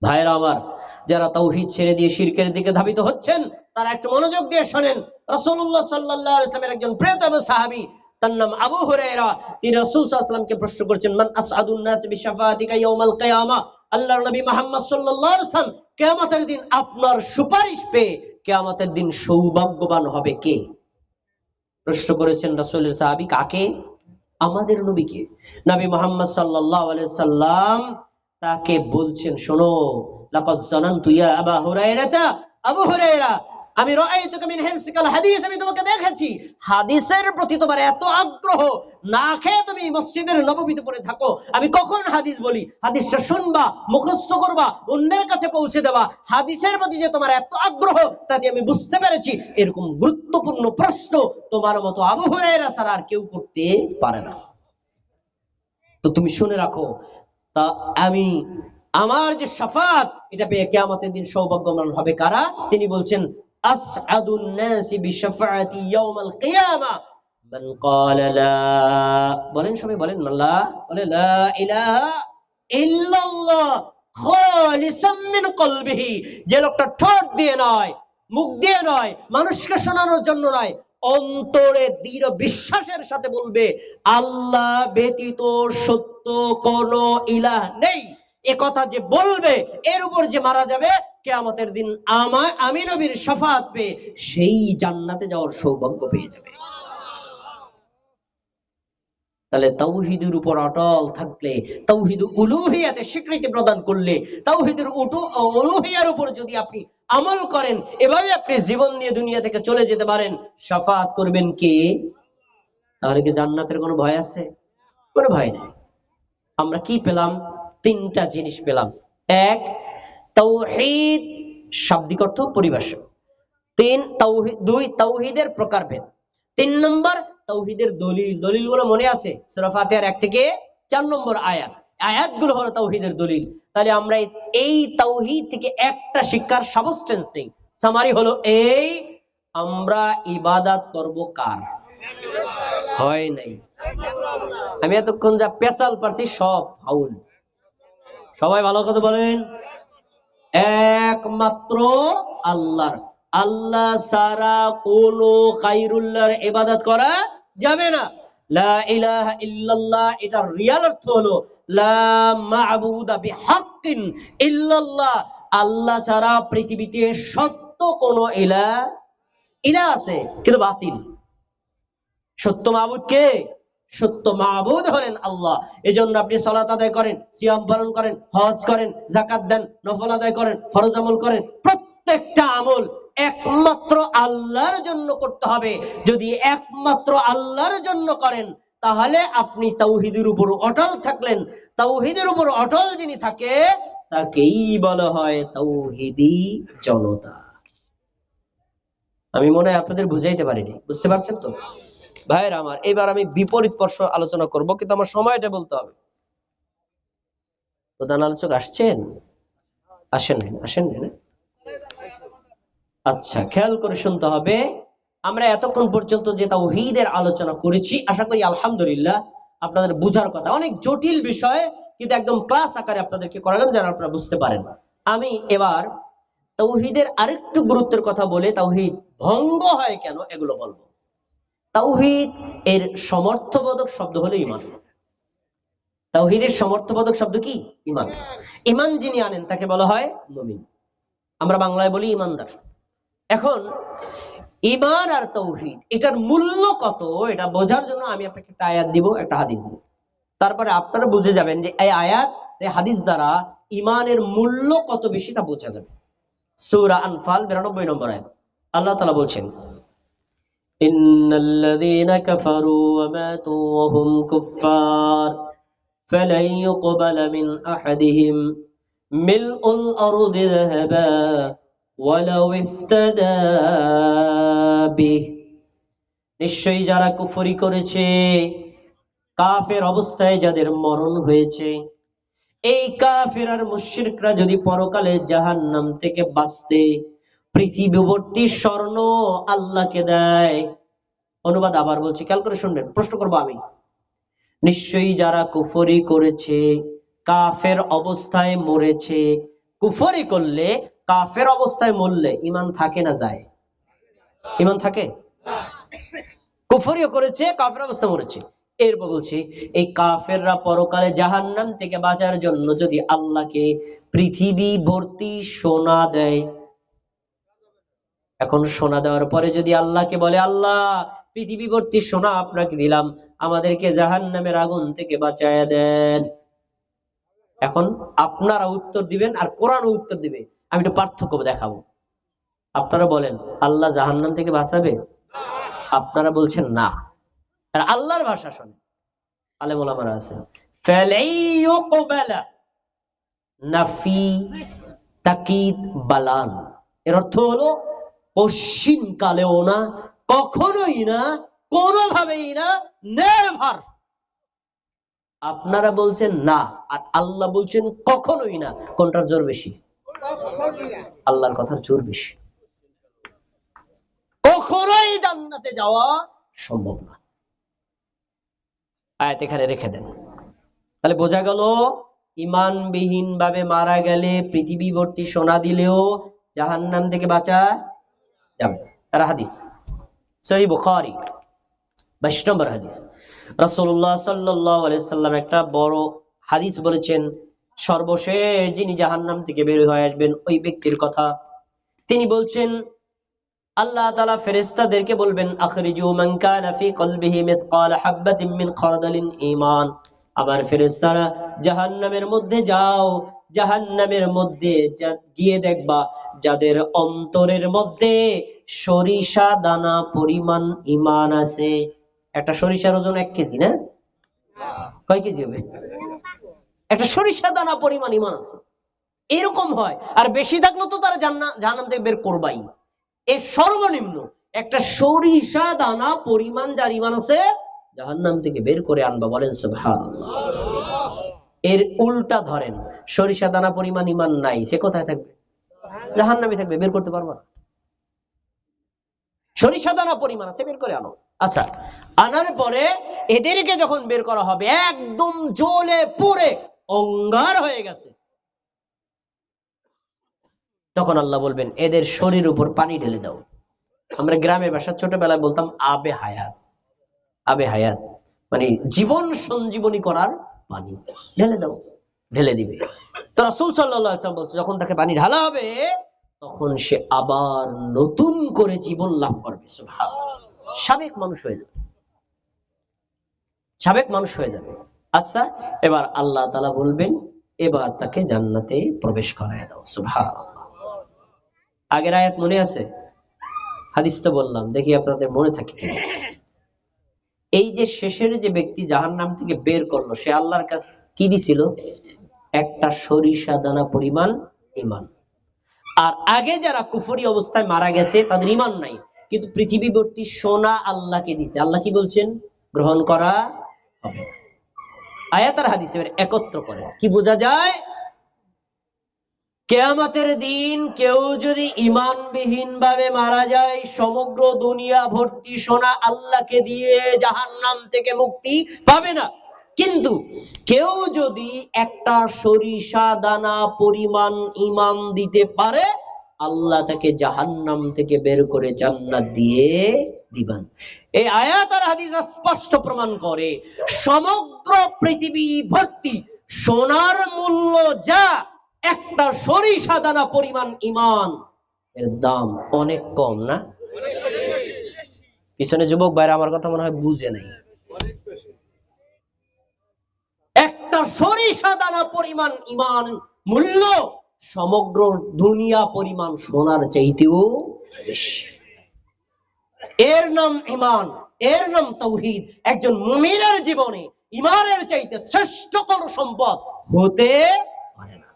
Speaker 1: ভাইরা আমার, যারা তাওহীদ ছেড়ে দিয়ে শিরকের দিকে ধাবিত হচ্ছেন, তারা একটু মনোযোগ দিয়ে শোনেন। রাসূলুল্লাহ সাল্লাল্লাহু আলাইহি ওয়াসাল্লামের একজন প্রিয়তম সাহাবী, তার নাম আবু হুরায়রা, তিনি রাসূল সাল্লাল্লাহু আলাইহি ওয়াসাল্লামকে প্রশ্ন করেছেন, মান আসআদুন নাস বিশাফাতিকা ইয়াউমাল কিয়ামা, আল্লাহর নবী মুহাম্মদ সাল্লাল্লাহু আলাইহি ওয়াসাল্লাম কিয়ামতের দিন আপনার সুপারিশ পেয়ে কিয়ামতের দিন সৌভাগ্যবান হবে কে? প্রশ্ন করেছেন রাসূলের সাহাবী, কাকে? আমাদের নবীকে। নবী মুহাম্মদ সাল্লাল্লাহু আলাইহি ওয়াসাল্লাম তাকে বলছেন, শোনো, লাকাদ জানানতু ইয়া আবা হুরায়রা, আবু হুরায়রা, আমি রাআইতুকা মিন হিরসিকাল হাদিস, আমি তোমাকে দেখেছি হাদিসের প্রতি তোমার এত আগ্রহ, না খেয়ে তুমি মসজিদের নববীতে পড়ে থাকো, আমি কখন হাদিস বলি হাদিসটা শুনবা, মুখস্থ করবা, অন্যের কাছে পৌঁছে দেবা, হাদিসের প্রতি যে তোমার এত আগ্রহ তাতে আমি বুঝতে পেরেছি এরকম গুরুত্বপূর্ণ প্রশ্ন তোমার মতো আবু হুরায়রা ছাড়া আর কেউ করতে পারে না। তো তুমি শুনে রাখো, তা আমি আমার যে শাফাত, এটা পেয়ে কিয়ামতের দিন সৌভাগ্যবান হবে কারা? তিনি বলছেন, আসআদুন নাসি বিশাফাআতি ইয়াউমাল কিয়ামা মান ক্বালা লা, বলেন সবাই বলেন, লা, বলে লা ইলাহা ইল্লাল্লাহ খালিসাম মিন কলবিহি, যে লোকটা ঠোঁট দিয়ে নয়, মুখ দিয়ে নয়, মানুষকে শোনানোর জন্য নয়, অন্তরে দৃঢ় বিশ্বাসের সাথে বলবে আল্লাহ ব্যতীত সত্য কোনো ইলাহ নেই, এ কথা যে বলবে, এর উপর যে মারা যাবে, কিয়ামতের দিন আমি নবীর শাফাত পেয়ে সেই জান্নাতে যাওয়ার সৌভাগ্য পেয়ে যাবে। তাহলে তাওহীদের উপর অটল থাকলে, তাওহীদ উলুহিয়াতে স্বীকৃতি প্রদান করলে, তাওহীদের উলুহিয়ার উপর যদি আপনি আমল করেন, এভাবে আপনি জীবন নিয়ে দুনিয়া থেকে চলে যেতে পারেন, শাফাত করবেন কে? তাহলে কি জান্নাতের কোনো ভয় আছে? কোনো ভয় নাই। আমরা কি পেলাম? তিনটা জিনিস পেলাম। এক, তাওহীদ শাব্দিক অর্থ পরিভাষা। দুই, তাওহীদের প্রকারভেদ। 3 নম্বর, তাওহীদের দলিল। দলিলগুলো মনে আছে? সূরা ফাতিহার 1 থেকে 4 নম্বর আয়াত। আয়াতগুলো হলো তাওহীদের দলিল। তাহলে আমরা এই তাওহীদ থেকে একটা শিক্ষার সাবস্টেন্স নেই, সামারি হলো এই, আমরা ইবাদত করব কার? হয় নাই। আমি এতক্ষণ যা পেশাল পারছি সব ফাউল। সবাই ভালো কথা বলেন, একমাত্র আল্লাহর। আল্লাহ ছাড়া কোনো গায়রুল্লাহর ইবাদত করা যাবে না। লা ইলাহা ইল্লাল্লাহ এটার রিয়াল অর্থ হলো লা মা'বুদা বিহাক্কিন ইল্লাল্লাহ। আল্লাহ ছাড়া পৃথিবীতে সত্য কোনো ইলাহ আছে কিন্তু বাতিল। সত্য মাবুদ কে? সত্য মাবুদ হলেন আল্লাহ। এজন্য আপনি সালাত আদায় করেন, সিয়াম পালন করেন, হজ করেন, যাকাত দেন, নফল আদায় করেন, ফরজ আমল করেন, প্রত্যেকটা আমল একমাত্র আল্লাহর জন্য করতে হবে। যদি একমাত্র আল্লাহর জন্য করেন তাহলে আপনি তাওহীদের উপর অটল থাকলেন। তাওহীদের উপর অটল যিনি থাকে তাকেই বলা হয় তাওহীদি জনতা। আমি মনে হয় আপনাদের বুঝাইতে পারিনি, বুঝতে পারছেন তো ভাইয়েরা আমার? এবার আমি বিপরীত পর্ষ আলোচনা করব, কিন্তু আমার সময়টা বলতে হবে। প্রধান আলোচক আসছেন? আসেন না? আচ্ছা, খেয়াল করে শুনতে হবে। আমরা এতক্ষণ পর্যন্ত যে তাওহীদের আলোচনা করেছি, আশা করি আলহামদুলিল্লাহ আপনাদের বুঝার কথা। অনেক জটিল বিষয়, কিন্তু একদম ক্লাস আকারে আপনাদেরকে করালাম যেন আপনারা বুঝতে পারেন। আমি এবার তাওহীদের আরেকটু গুরুত্বের কথা বলে তাওহীদ ভঙ্গ হয় কেন এগুলো বলবো। তাওহীদ এর সমর্থবোধক শব্দ হলো ঈমান। তাওহীদের সমর্থবোধক শব্দ কি? ঈমান। ঈমান যিনি আনেন তাকে বলা হয় মুমিন। আমরা বাংলায় বলি ঈমানদার। এখন ঈমান আর তাওহীদ এটার মূল্য কত, এটা বোঝার জন্য আমি আপনাকে একটা আয়াত দিব, একটা হাদিস দিব। তারপরে আপনারা বুঝে যাবেন যে এই আয়াত, এই হাদিস দ্বারা ঈমানের মূল্য কত বেশি তা বোঝা যাবে। সূরা আনফাল 92 নম্বর আয়াত। আল্লাহ তাআলা বলছেন, ইন্নাল্লাযীনা কাফারু ওয়া মাতু ওয়া হুম কুফফার ফালান ইউকবালা মিন আহাদিহিম মিলউল আরদি যাহাবা ওয়ালাউ ইফতাদা বিহি। নিশ্চয়ই যারা কুফরি করেছে, কাফের অবস্থায় যাদের মরণ হয়েছে, এই কাফের আর মুশরিকরা যদি পরকালে জাহান্নাম থেকে বাঁচতে পৃথিবীবর্তী স্বর্ণ আল্লাহকে দেয়। অনুবাদ আবার বলছি, খেয়াল করে শুনবেন, প্রশ্ন করবো আমি। নিশ্চয়ই যারা কুফরি করেছে, কাফের অবস্থায় মরেছে। কুফরি করলে, কাফের অবস্থায় মরলে ঈমান থাকে না যায়? ঈমান থাকে? কুফরিও করেছে, কাফের অবস্থায় মরেছে। এরপর বলছি, এই কাফেররা পরকালে জাহান্নাম থেকে বাঁচার জন্য যদি আল্লাহকে পৃথিবী ভর্তি সোনা দেয়, এখন সোনা দেওয়ার পরে যদি আল্লাহকে বলে, আল্লাহ পৃথিবী ভর্তি সোনা আপনাকে দিলাম, আমাদেরকে জাহান্নামের আগুন থেকে বাঁচায়া দেন। এখন আপনারা উত্তর দিবেন আর কোরআনও উত্তর দিবে। আমি একটু পার্থক্য দেখাবো। আপনারা বলেন আল্লাহ জাহান্নাম থেকে বাঁচাবে? আপনারা বলছেন না। আর আল্লাহর ভাষা শোনেন, আলেম ওলামারা আছে, ফালাইয়ুকবালা নাফি তাকিদ বালান। এর অর্থ হলো কশিন কালেও না, কখনোই না, কোনোভাবেই না, নেভার। আপনারা বলছেন না আর আল্লাহ বলছেন কখনোই না। কোনটার জোর বেশি? আল্লাহর কথার জোর বেশি। কখনোই জান্নাতে যাওয়া সম্ভব না। আয়াত এখানে রেখে দেন। তাহলে বোঝা গেল, ঈমানবিহীন ভাবে মারা গেলে পৃথিবী ভর্তি সোনা দিলেও জাহান্নাম থেকে বাঁচা যাবে না। তার হাদিস সহিহ বুখারী 22 নম্বর হাদিস। রাসূলুল্লাহ সাল্লাল্লাহু আলাইহি সাল্লাম একটা বড় হাদিস বলেছেন, সর্বশেষ যিনি জাহান্নাম থেকে বের হয়ে আসবেন ওই ব্যক্তির কথা। তিনি বলছেন, আল্লাহ তাআলা ফেরেশতাদেরকে বলবেন, আখরিজু মান কানা ফি কলবিহি মিসকাল হাববাতিন মিন খারদালিন ঈমান। আবার ফেরেশতারা জাহান্নামের মধ্যে যাও, জাহান্নামের মধ্যে গিয়ে দেখবা যাদের অন্তরের মধ্যে সরিষা দানা পরিমাণ ঈমান আছে। একটা সরিষার ওজন 1 কেজি না? কয় কেজি হবে? একটা সরিষা দানা পরিমাণ ঈমান আছে। এরকম হয়, আর বেশি থাকলে তো তারা জাহান্নাম থেকে বের করবাই। এর সর্বনিম্ন একটা সরিষা দানা পরিমাণ যার ঈমান আছে, জাহান্নাম থেকে বের করে আনবা। বলেন সুবহানাল্লাহ। এর উল্টা ধরেন, সরিষা দানা পরিমাণ ইমান নাই, সে কোথায় থাকবে? জাহান্নামে থাকবে, বের করতে পারবা না। সরিষা দানা পরিমাণ আছে, বের করে আনো। আচ্ছা, আনার পরে এদেরকে যখন বের করা হবে, একদম জ্বলে পুড়ে অঙ্গার হয়ে গেছে, তখন আল্লাহ বলবেন এদের শরীর উপর পানি ঢেলে দাও। আমরা গ্রামের ভাষা ছোটবেলায় বলতাম আবে হায়াত। আবে হায়াত মানে জীবন সঞ্জীবনী করার পানি ঢেলে দাও, ঢেলে দিবে। তো রাসূল সাল্লাল্লাহু আলাইহি ওয়াসাল্লাম বলছে, যখন তাকে পানি ঢালা হবে তখন সে আবার নতুন করে জীবন লাভ করবে। সুবহানাল্লাহ, সাবেক মানুষ হয়ে যাবে, সাবেক মানুষ হয়ে যাবে। আচ্ছা, এবার আল্লাহ তাআলা বলবেন এবার তাকে জান্নাতে প্রবেশ করায় দাও। সুবহানাল্লাহ। আগের আয়াত মনে আছে? হাদিস তো বললাম, দেখি আপনাদের মনে থাকে কিনা। এই যে শেষের যে ব্যক্তি জাহান্নাম থেকে বের করলো, সে আল্লাহর কাছে কি দিছিল? একটা সরিষা দানা পরিমাণ ঈমান। আর আগে যারা কুফরি অবস্থায় মারা গেছে তাদের ঈমান নাই, কিন্তু পৃথিবীবর্তী সোনা আল্লাহকে দিছে। আল্লাহ কি বলছেন? গ্রহণ করা হবে। আয়াত আর হাদিস এর একত্র করে কি বোঝা যায়? কিয়ামতের দিন কেউ যদি ঈমানবিহীন ভাবে মারা যায়, সমগ্র দুনিয়া ভর্তি সোনা আল্লাহকে দিয়ে জাহান্নাম থেকে মুক্তি পাবে না। কিন্তু কেউ যদি একটা সরিষা দানা পরিমাণ ঈমান দিতে পারে, আল্লাহ তাকে জাহান্নাম থেকে বের করে জান্নাত দিয়ে দিবেন। এই আয়াত আর হাদিস স্পষ্ট প্রমাণ করে সমগ্র পৃথিবী ভর্তি সোনার মূল্য যা, একটা সরিষা দানা পরিমাণ ঈমান এর দাম অনেক কম না? পিছনে যুবক ভাইরা আমার কথা মনে হয় বুঝে নাই। একটা সরিষা দানা পরিমাণ ঈমান মূল্য সমগ্র দুনিয়া পরিমাণ সোনার চাইতেও বেশি। এর নাম ঈমান, এর নাম তাওহীদ। একজন মুমিনের জীবনে ঈমানের চাইতে শ্রেষ্ঠ কোন সম্পদ হতে পারে না।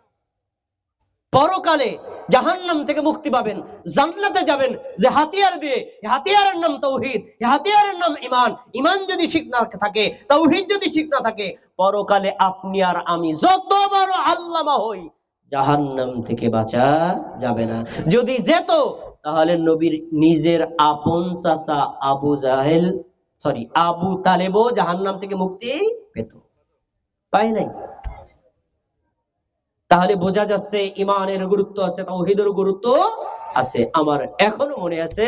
Speaker 1: পরকালে জাহান্নাম থেকে মুক্তি পাবেন, জান্নাতে যাবেন যে হাতিয়ার দিয়ে, হাতিয়ারের নাম তাওহীদ, হাতিয়ারের নাম ঈমান। ঈমান যদি ঠিক না থাকে, তাওহীদ যদি ঠিক না থাকে, পরকালে আপনি আর আমি যত বড় আল্লামা হই, জাহান্নাম থেকে বাঁচা যাবে না। যদি যেত তাহলে নবীর নিজের আপন চাচা আবু তালেবও জাহান্নাম থেকে মুক্তি পেত, পায় নাই। তাহলে বোঝা যাচ্ছে ঈমানের গুরুত্ব আছে, তাওহীদের গুরুত্ব আছে। আমার এখনো মনে আছে,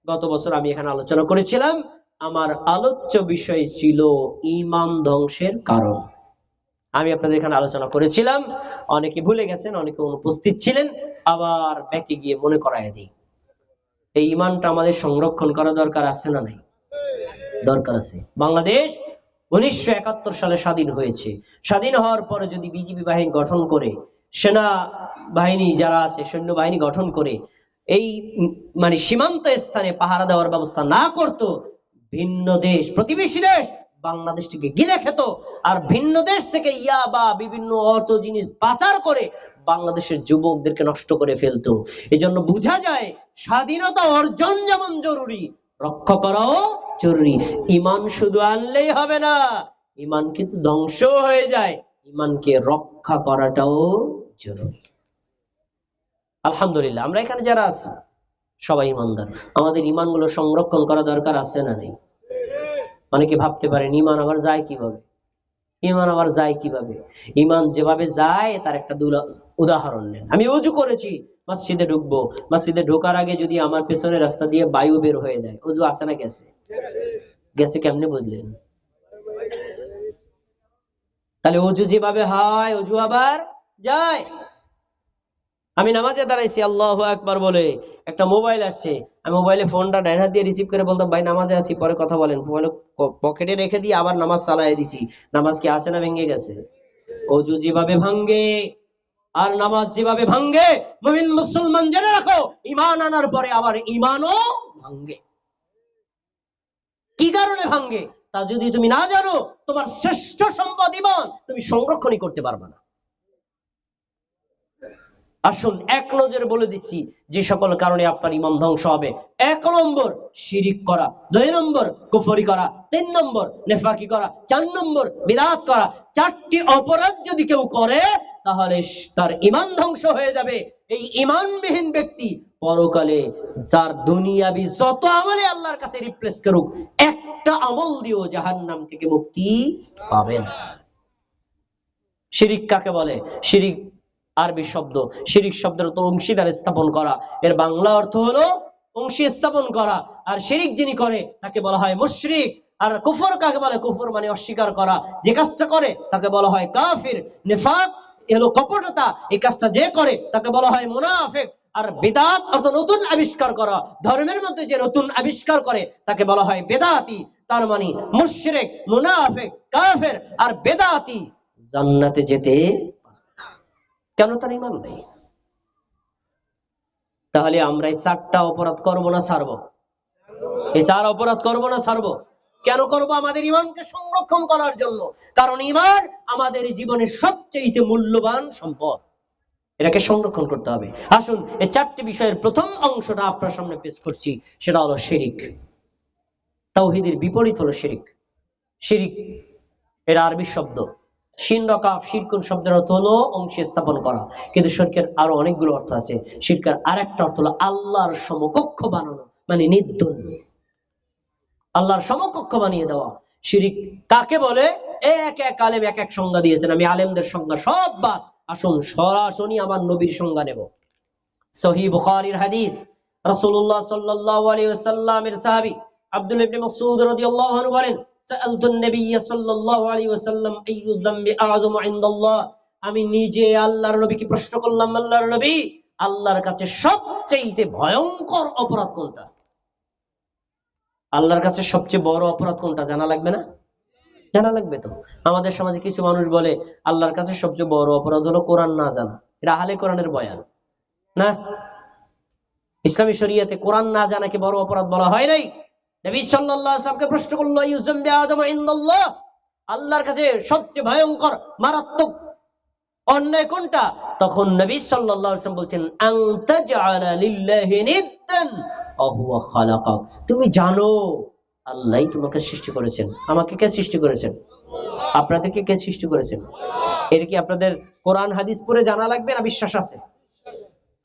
Speaker 1: গত বছর আমি এখানে আলোচনা করেছিলাম, আমার আলোচ্য বিষয় ছিল ঈমান ধ্বংসের কারণ। আমি আপনাদের এখানে আলোচনা করেছিলাম, অনেকে ভুলে গেছেন, অনেকে অনুপস্থিত ছিলেন। আবার ব্যাকে গিয়ে মনে করায় দিই, এই ঈমানটা আমাদের সংরক্ষণ করা দরকার আছে না নাই? দরকার আছে। বাংলাদেশ 1971 সালে স্বাধীন হয়েছে। স্বাধীন হওয়ার পরে যদি বিজিবি বাহিনী গঠন করে, সেনা বাহিনী যারা আছে সৈন্যবাহিনী গঠন করে এই মানে সীমান্ত স্থানে পাহারা দেওয়ার ব্যবস্থা না করত, ভিন্ন দেশ, প্রতিবেশী দেশ বাংলাদেশটিকে গিলে খেত, আর ভিন্ন দেশ থেকে ইয়াবা বিভিন্ন অর্থ জিনিস পাচার করে বাংলাদেশের যুবকদেরকে নষ্ট করে ফেলতো। এজন্য বোঝা যায় স্বাধীনতা অর্জন যেমন জরুরি, রক্ষা করাও জরুরি। ঈমান শুধু আনলেই হবে না, ঈমান কিন্তু ধ্বংস হয়ে যায়, ঈমানকে রক্ষা করাটাও জরুরি। আলহামদুলিল্লাহ, আমরা এখানে যারা আছি সবাই ঈমানদার। আমাদের ঈমানগুলো সংরক্ষণ করা দরকার আছে না নাই? অনেকে ভাবতে পারেন ঈমান আবার যায় কিভাবে? ঈমান আবার যায় কিভাবে? ঈমান যেভাবে যায় তার একটা উদাহরণ নেন। আমি ওযু করেছি, মসজিদে ঢুকবো, মসজিদে ঢোকার আগে যদি আমার পেছনের রাস্তা দিয়ে বায়ু বের হয়ে যায়, ওযু আছে না গেছে? গেছে কেমনে বুঝলেন? তাহলে ওযু যেভাবে হয় ওযু আবার যায়। আমি নামাজে দাঁড়াইছি আল্লাহু আকবার বলে, একটা মোবাইল আসছে, আমি মোবাইলে ফোনটা ডাইন হাত দিয়ে রিসিভ করে বলতাম ভাই নামাজে আছি, পরে কথা বলেন। মোবাইল পকেটে রেখে দিয়ে আবার নামাজ চালায় দিছি। নামাজ কি আছে না ভেঙে গেছে? ওযু যেভাবে ভাঙ্গে আর নামাজ যেভাবে ভাঙ্গে, মুমিন মুসলমান জেনে রাখো, ঈমান আনার পরে আবার ঈমানও ভাঙ্গে। কি কারণে ভাঙ্গে তা যদি তুমি না জানো, তোমার শ্রেষ্ঠ সম্পদ ঈমান তুমি সংরক্ষণই করতে পারবে না। আসুন এক নজরে বলে দিচ্ছি যে সকল কারণে আপনার ঈমান ধ্বংস হবে। ১ নম্বর শিরিক করা, ২ নম্বর কুফরি করা, ৩ নম্বর নেফাকি করা, ৪ নম্বর বিদআত করা। ৪টি অপরাধ যদি কেউ করে তাহলে তার ঈমান ধ্বংস হয়ে যাবে। এই ঈমানবিহীন ব্যক্তি পরকালে যার দুনিয়াবি যত আমলে আল্লাহর কাছে রিপ্লেস করুক, একটা আমল দিয়েও জাহান্নাম থেকে মুক্তি পাবে না। শিরিক কাকে বলে? শিরিক আরবি শব্দ, শিরিক শব্দের অর্থ অংশীদার স্থাপন করা। এর বাংলা অর্থ হলো অংশী স্থাপন করা। আর শিরিক যিনি করে তাকে বলা হয় মুশরিক। আর কুফর কাকে বলে? কুফর মানে অস্বীকার করা। যে কাজটা করে তাকে বলা হয় কাফির। নিফাক হলো কপটতা, এই কাজটা যে করে তাকে বলা হয় মুনাফিক। আর বিদআত অর্থ নতুন আবিষ্কার করা, ধর্মের মধ্যে যে নতুন আবিষ্কার করে তাকে বলা হয় বেদাতি। তার মানে মুশরিক, মুনাফিক, কাফির আর বেদাতি জান্নাতে যেতে কেন? তার ঈমান নেই। তাহলে আমরা এই 4টা অপরাধ করব না ছাড়বো? এই 4 অপরাধ করব না ছাড়বো? কেন করব? আমাদের ঈমানকে সংরক্ষণ করার জন্য। কারণ ঈমান আমাদের জীবনের সবচেয়ে মূল্যবান সম্পদ, এটাকে সংরক্ষণ করতে হবে। আসুন এই 4টি বিষয়ের প্রথম অংশটা আপনার সামনে পেশ করছি, সেটা হলো শিরিক। তাওহীদের বিপরীত হলো শিরিক। শিরিক এটা আরবি শব্দ, শিন রা কাফ, শিরকুন শব্দের অর্থ হলো অংশী স্থাপন করা। কিন্তু শিরকের আরো অনেকগুলো অর্থ আছে। শিরকের আরেকটা অর্থ হলো আল্লাহর সমকক্ষ বানানো, মানে নির্দল, আল্লাহর সমকক্ষ বানিয়ে দেওয়া। শিরিক কাকে বলে? এক এক আলেম এক এক সংজ্ঞা দিয়েছেন। আমি আলেমদের সংজ্ঞা সব বাদ, আসুন সরাসরি আমার নবীর সংজ্ঞা নেব। সহিহ বুখারীর হাদিস, রাসূলুল্লাহ সাল্লাল্লাহু আলাইহি ওয়াসাল্লামের সাহাবী আব্দুল্লাহ ইবনে মাসউদ রাদিয়াল্লাহু আনহু বলেন, সাআলতুন নবী সাল্লাল্লাহু আলাইহি ওয়াসাল্লাম আইয়ু যামবি আযমু ইনদাল্লাহ। আমি নিজে আল্লাহর নবীকে প্রশ্ন করলাম, আল্লাহর নবী, আল্লাহর কাছে সবচেয়ে ভয়ঙ্কর অপরাধ কোনটা? আল্লাহর কাছে সবচেয়ে বড় অপরাধ কোনটা জানা লাগবে না? জানা লাগবে তো। আমাদের সমাজে কিছু মানুষ বলে আল্লাহর কাছে সবচেয়ে বড় অপরাধ হলো কোরআন না জানা। এটা আহলে কোরআনের বয়ান না। ইসলামী শরীয়তে কোরআন না জানাকে বড় অপরাধ বলা হয় নাই। নবী সাল্লাল্লাহু আলাইহি ওয়াসাল্লামকে প্রশ্ন করলো, ইউযামবি আযমু ইনদাল্লাহ, আল্লাহর কাছে সবচেয়ে ভয়ঙ্কর মারাত্মক অন্যায় কোনটা? তখন নবী সাল্লাল্লাহু আলাইহি ওয়াসাল্লাম বলছেন, আন তাজআলা লিল্লাহি নিদ্দান ওয়া হুয়া খালাকাক। তুমি জানো আল্লাহই তোমাকে সৃষ্টি করেছেন। আমাকে কে সৃষ্টি করেছেন? আপনাদেরকে কে সৃষ্টি করেছেন? এটা কি আপনাদের কোরআন হাদিস পড়ে জানা লাগবে না বিশ্বাস আছে?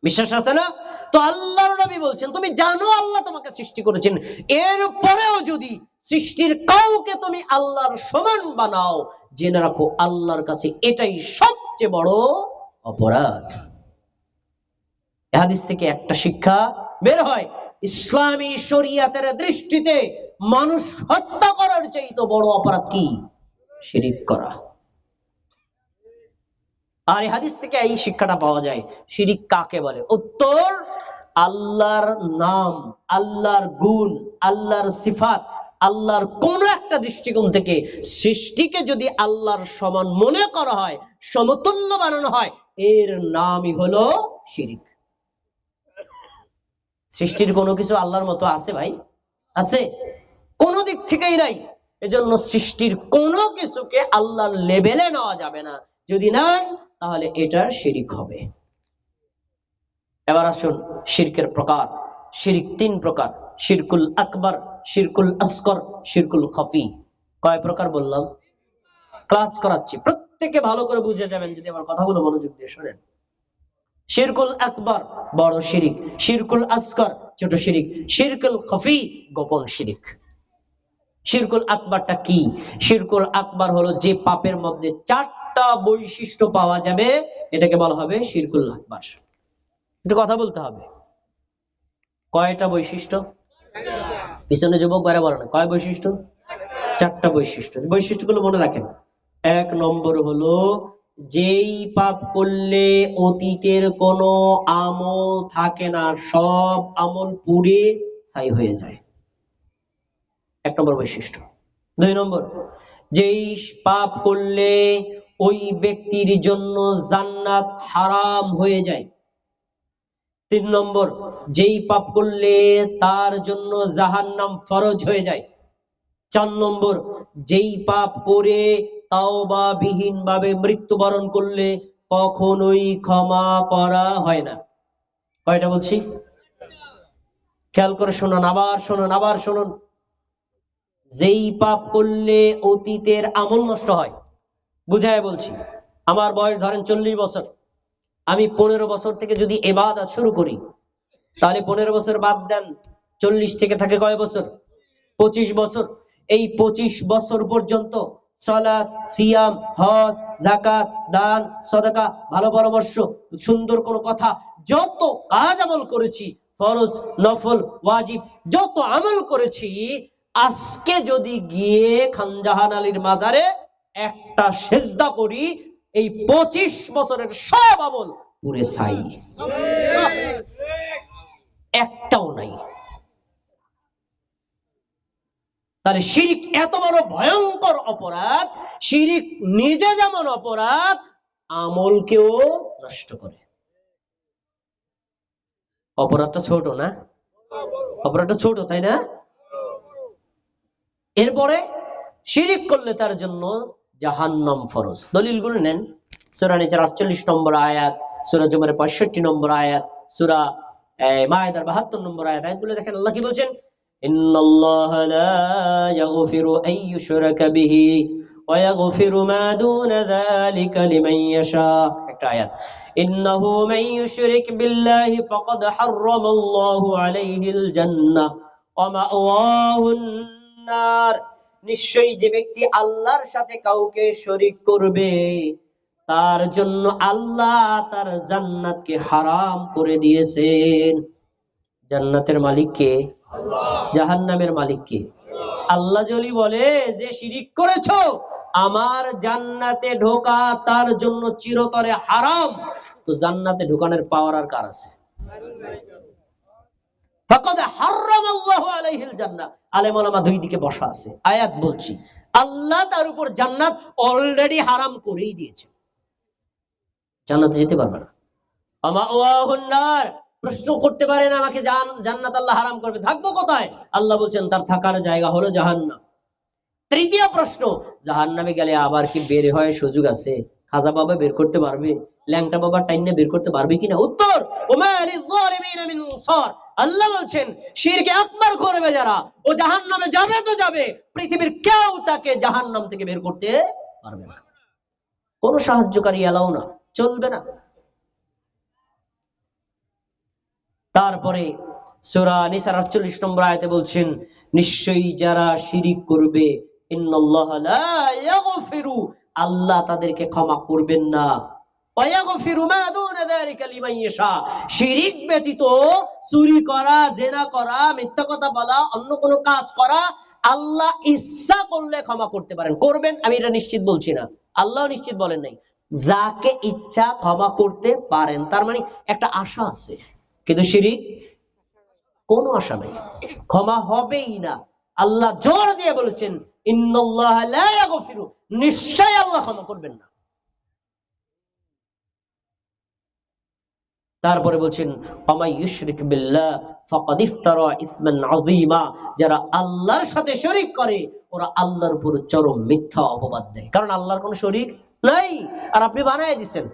Speaker 1: বিশ্বাস আছে না? তো আল্লাহর নবী বলছেন তুমি জানো আল্লাহ তোমাকে সৃষ্টি করেছেন, এরপরেও যদি সৃষ্টির কাউকে তুমি আল্লাহর সমান বানাও, জেনে রাখো আল্লাহর কাছে এটাই সবচেয়ে বড় অপরাধ। এই হাদিস থেকে একটা শিক্ষা বের হয়, ইসলামী শরীয়তের দৃষ্টিতে মানুষ হত্যা করার চাইতে বড় অপরাধ কি? শিরিক করা। আর এই হাদিস থেকে এই শিক্ষাটা পাওয়া যায়, শিরিক কাকে বলে? উত্তর, আল্লাহর নাম, আল্লাহর গুণ, আল্লাহর সিফাত, আল্লাহর কোন একটা দৃষ্টিকোণ থেকে সৃষ্টিকে যদি আল্লাহর সমান মনে করা হয়, সমতুল্য বানানো হয়, এর নামই হলো শিরিক। সৃষ্টির কোনো কিছু আল্লাহর মতো আছে ভাই? আছে? কোন দিক থেকেই নাই। এজন্য সৃষ্টির কোনো কিছুকে আল্লাহর লেভেলে নেওয়া যাবে না। যদি নেন তাহলে এটার শিরিক হবে। এবার আসুন শিরকের প্রকার। শিরিক 3 প্রকার, শিরকুল আকবার, শিরকুল আসগর, শিরকুল খাফি। কয় প্রকার বললাম? ক্লাস করাচ্ছি, প্রত্যেকে ভালো করে বুঝে যাবেন যদি আমার কথাগুলো মনোযোগ দিয়ে শোনেন। শিরকুল আকবার বড় শিরিক, শিরকুল আসগর ছোট শিরিক, শিরকুল খাফি গোপন শিরিক। শিরকুল আকবারটা কি? শিরকুল আকবার হলো যে পাপের মধ্যে 4টা বৈশিষ্ট্য পাওয়া যাবে, এটাকে বলা হবে শিরকুল আকবার। একটু কথা বলতে হবে। কয়টা বৈশিষ্ট্য? পিছনে যুবক বাইরে বলে না, কয় বৈশিষ্ট্য? 4টা বৈশিষ্ট্য। বৈশিষ্ট্যগুলো মনে রাখেন। 1 নম্বর হলো যেই পাপ করলে অতীতের কোনো আমল থাকে না, সব আমল পুড়ে ছাই হয়ে যায়। 1 নম্বর বৈশিষ্ট্য। 2 নম্বর, যেই পাপ করলে ওই ব্যক্তির জন্য জান্নাত হারাম হয়ে যায়। 3 নম্বর, যেই পাপ করলে তার জন্য জাহান্নাম ফরজ হয়ে যায়। 4 নম্বর, যেই পাপ করে তাওবা বিহীন ভাবে মৃত্যুবরণ করলে কখনোই ক্ষমা করা হয় না। কয়টা বলছি? খেয়াল করে শুনুন, আবার শুনুন, আবার শুনুন। যেই পাপ করলে অতীতের আমল নষ্ট হয়, বুঝায় বলছি। আমার বয়স ধরেন 40 বছর, আমি 15 বছর থেকে যদি ইবাদত শুরু করি, তাহলে 15 বছর বাদ দেন, 40 থেকে থাকে কয় বছর? 25 বছর। এই 25 বছর পর্যন্ত সালাত, সিয়াম, হজ, যাকাত, দান, সাদাকা, ভালো পরামর্শ, সুন্দর কোন কথা, যত কাজ আমল করেছি, ফরজ, নফল, ওয়াজিব, যত আমল করেছি, আজকে যদি গিয়ে খানজাহান আলীর মাজারে একটা সেজদা করি, এই 25 বছরের সব আমল পুরে ছাই, একটাও নাই। তাহলে শিরিক এত বড় ভয়ঙ্কর অপরাধ, শিরিক নিজে যেমন অপরাধ, আমলকেও নষ্ট করে। অপরাধটা ছোট না? অপরাধটা ছোট, তাই না? এরপরে শিরিক করলে তার জন্য জাহান্নাম ফরজ। দলিলগুলো নেন, সূরা নিসার 48 নম্বর আয়াত, সূরা জুমারের 65 নম্বর আয়াত, সূরা মায়েদার 72 নম্বর আয়াত। আয়াতগুলো দেখেন, আল্লাহ কি বলছেন? ইন্নাল্লাহা লা ইয়াগফিরু আন ইউশরাকা বিহি ওয়া ইয়াগফিরু মা দুনা যালিকা লিমান ইয়াশা। একটা আয়াত, ইন্নাহু মান ইউশরিক বিল্লাহি ফাকাদ হারামাল্লাহু আলাইহিল জান্নাহ ওয়া মাওয়াহুন নার। নিশ্চয়ই যে ব্যক্তি আল্লাহর সাথে কাউকে শরীক করবে, তার জন্য আল্লাহ তার জান্নাতকে হারাম করে দিয়েছেন। জান্নাতের মালিক কে? জাহান্নামের মালিক কে? আল্লাহ যদি বলে যে শিরিক করেছো, আমার জান্নাতে ঢোকা তার জন্য চিরতরে হারাম, তো জান্নাতে ঢোকানোর পাওয়ার আর কার আছে? ফাকাদ হারামাল্লাহু আলাইহিল জান্নাহ। আলেম ওলামা দুই দিকে বসা আছে, আয়াত বলছি, আল্লাহ তার উপর জান্নাত অলরেডি হারাম করেই দিয়েছে, জান্নাতে যেতে পারবে না। আমাওয়াহুন নার। প্রশ্ন করতে পারেন আমাকে, জান্নাত আল্লাহ হারাম করবে, থাকবো কোথায়? আল্লাহ বলছেন তার থাকার জায়গা হলো জাহান্নাম। তৃতীয় প্রশ্ন, জাহান্নামে গেলে আবার কি বের হয় সুযোগ আছে? খাজা বাবা বের করতে পারবে? ল্যাংটা বাবা টাইনে বের করতে পারবে কিনা? উত্তর, ওমা লিয-যালিমিনা মিন আনসার। আল্লাহ বলছেন শিরকে আকবার করবে যারা, ও জাহান্নামে যাবে তো যাবে, পৃথিবীর কেউ তাকে জাহান্নাম থেকে বের করতে পারবে না। কোনো সাহায্যকারী এলাও না, চলবে না। তারপরে সূরা নিসার 48 নম্বর আয়াতে বলছেন, নিশ্চয়ই যারা শিরিক করবে, ইন্নাল্লাহা লা ইয়াগফিরু, আল্লাহ তাদেরকে ক্ষমা করবেন না, ওয়া ইয়াগফিরু মা দুনা যালিকা লিমান ইয়াশা। শিরিক ব্যতীত চুরি করা, জিনা করা, মিথ্যা কথা বলা, অন্য কোনো কাজ করা, আল্লাহ ইচ্ছা করলে ক্ষমা করতে পারেন, করবেন, আমি এটা নিশ্চিত বলছি না, আল্লাহ নিশ্চিত বলেন নাই। যাকে ইচ্ছা ক্ষমা করতে পারেন, তার মানে একটা আশা আছে। কিন্তু শিরিক কোনো আশা নাই, ক্ষমা হবেই না। আল্লাহ জোর দিয়ে বলেছেন, ইন্নাল্লাহা লা ইয়াগফিরু, নিশ্চয় আল্লাহ ক্ষমা করবেন না। তারপরে বলছেন, ওয়া ইউশরিক বিল্লাহ ফাকাদ ইফতারা ইসমান আযীমা। যারা আল্লাহর সাথে শরীক করে, ওরা আল্লাহর উপর চরম মিথ্যা অপবাদ দেয়, কারণ আল্লাহর কোনো শরীক নাই, আর আপনি বানায় দিবেন।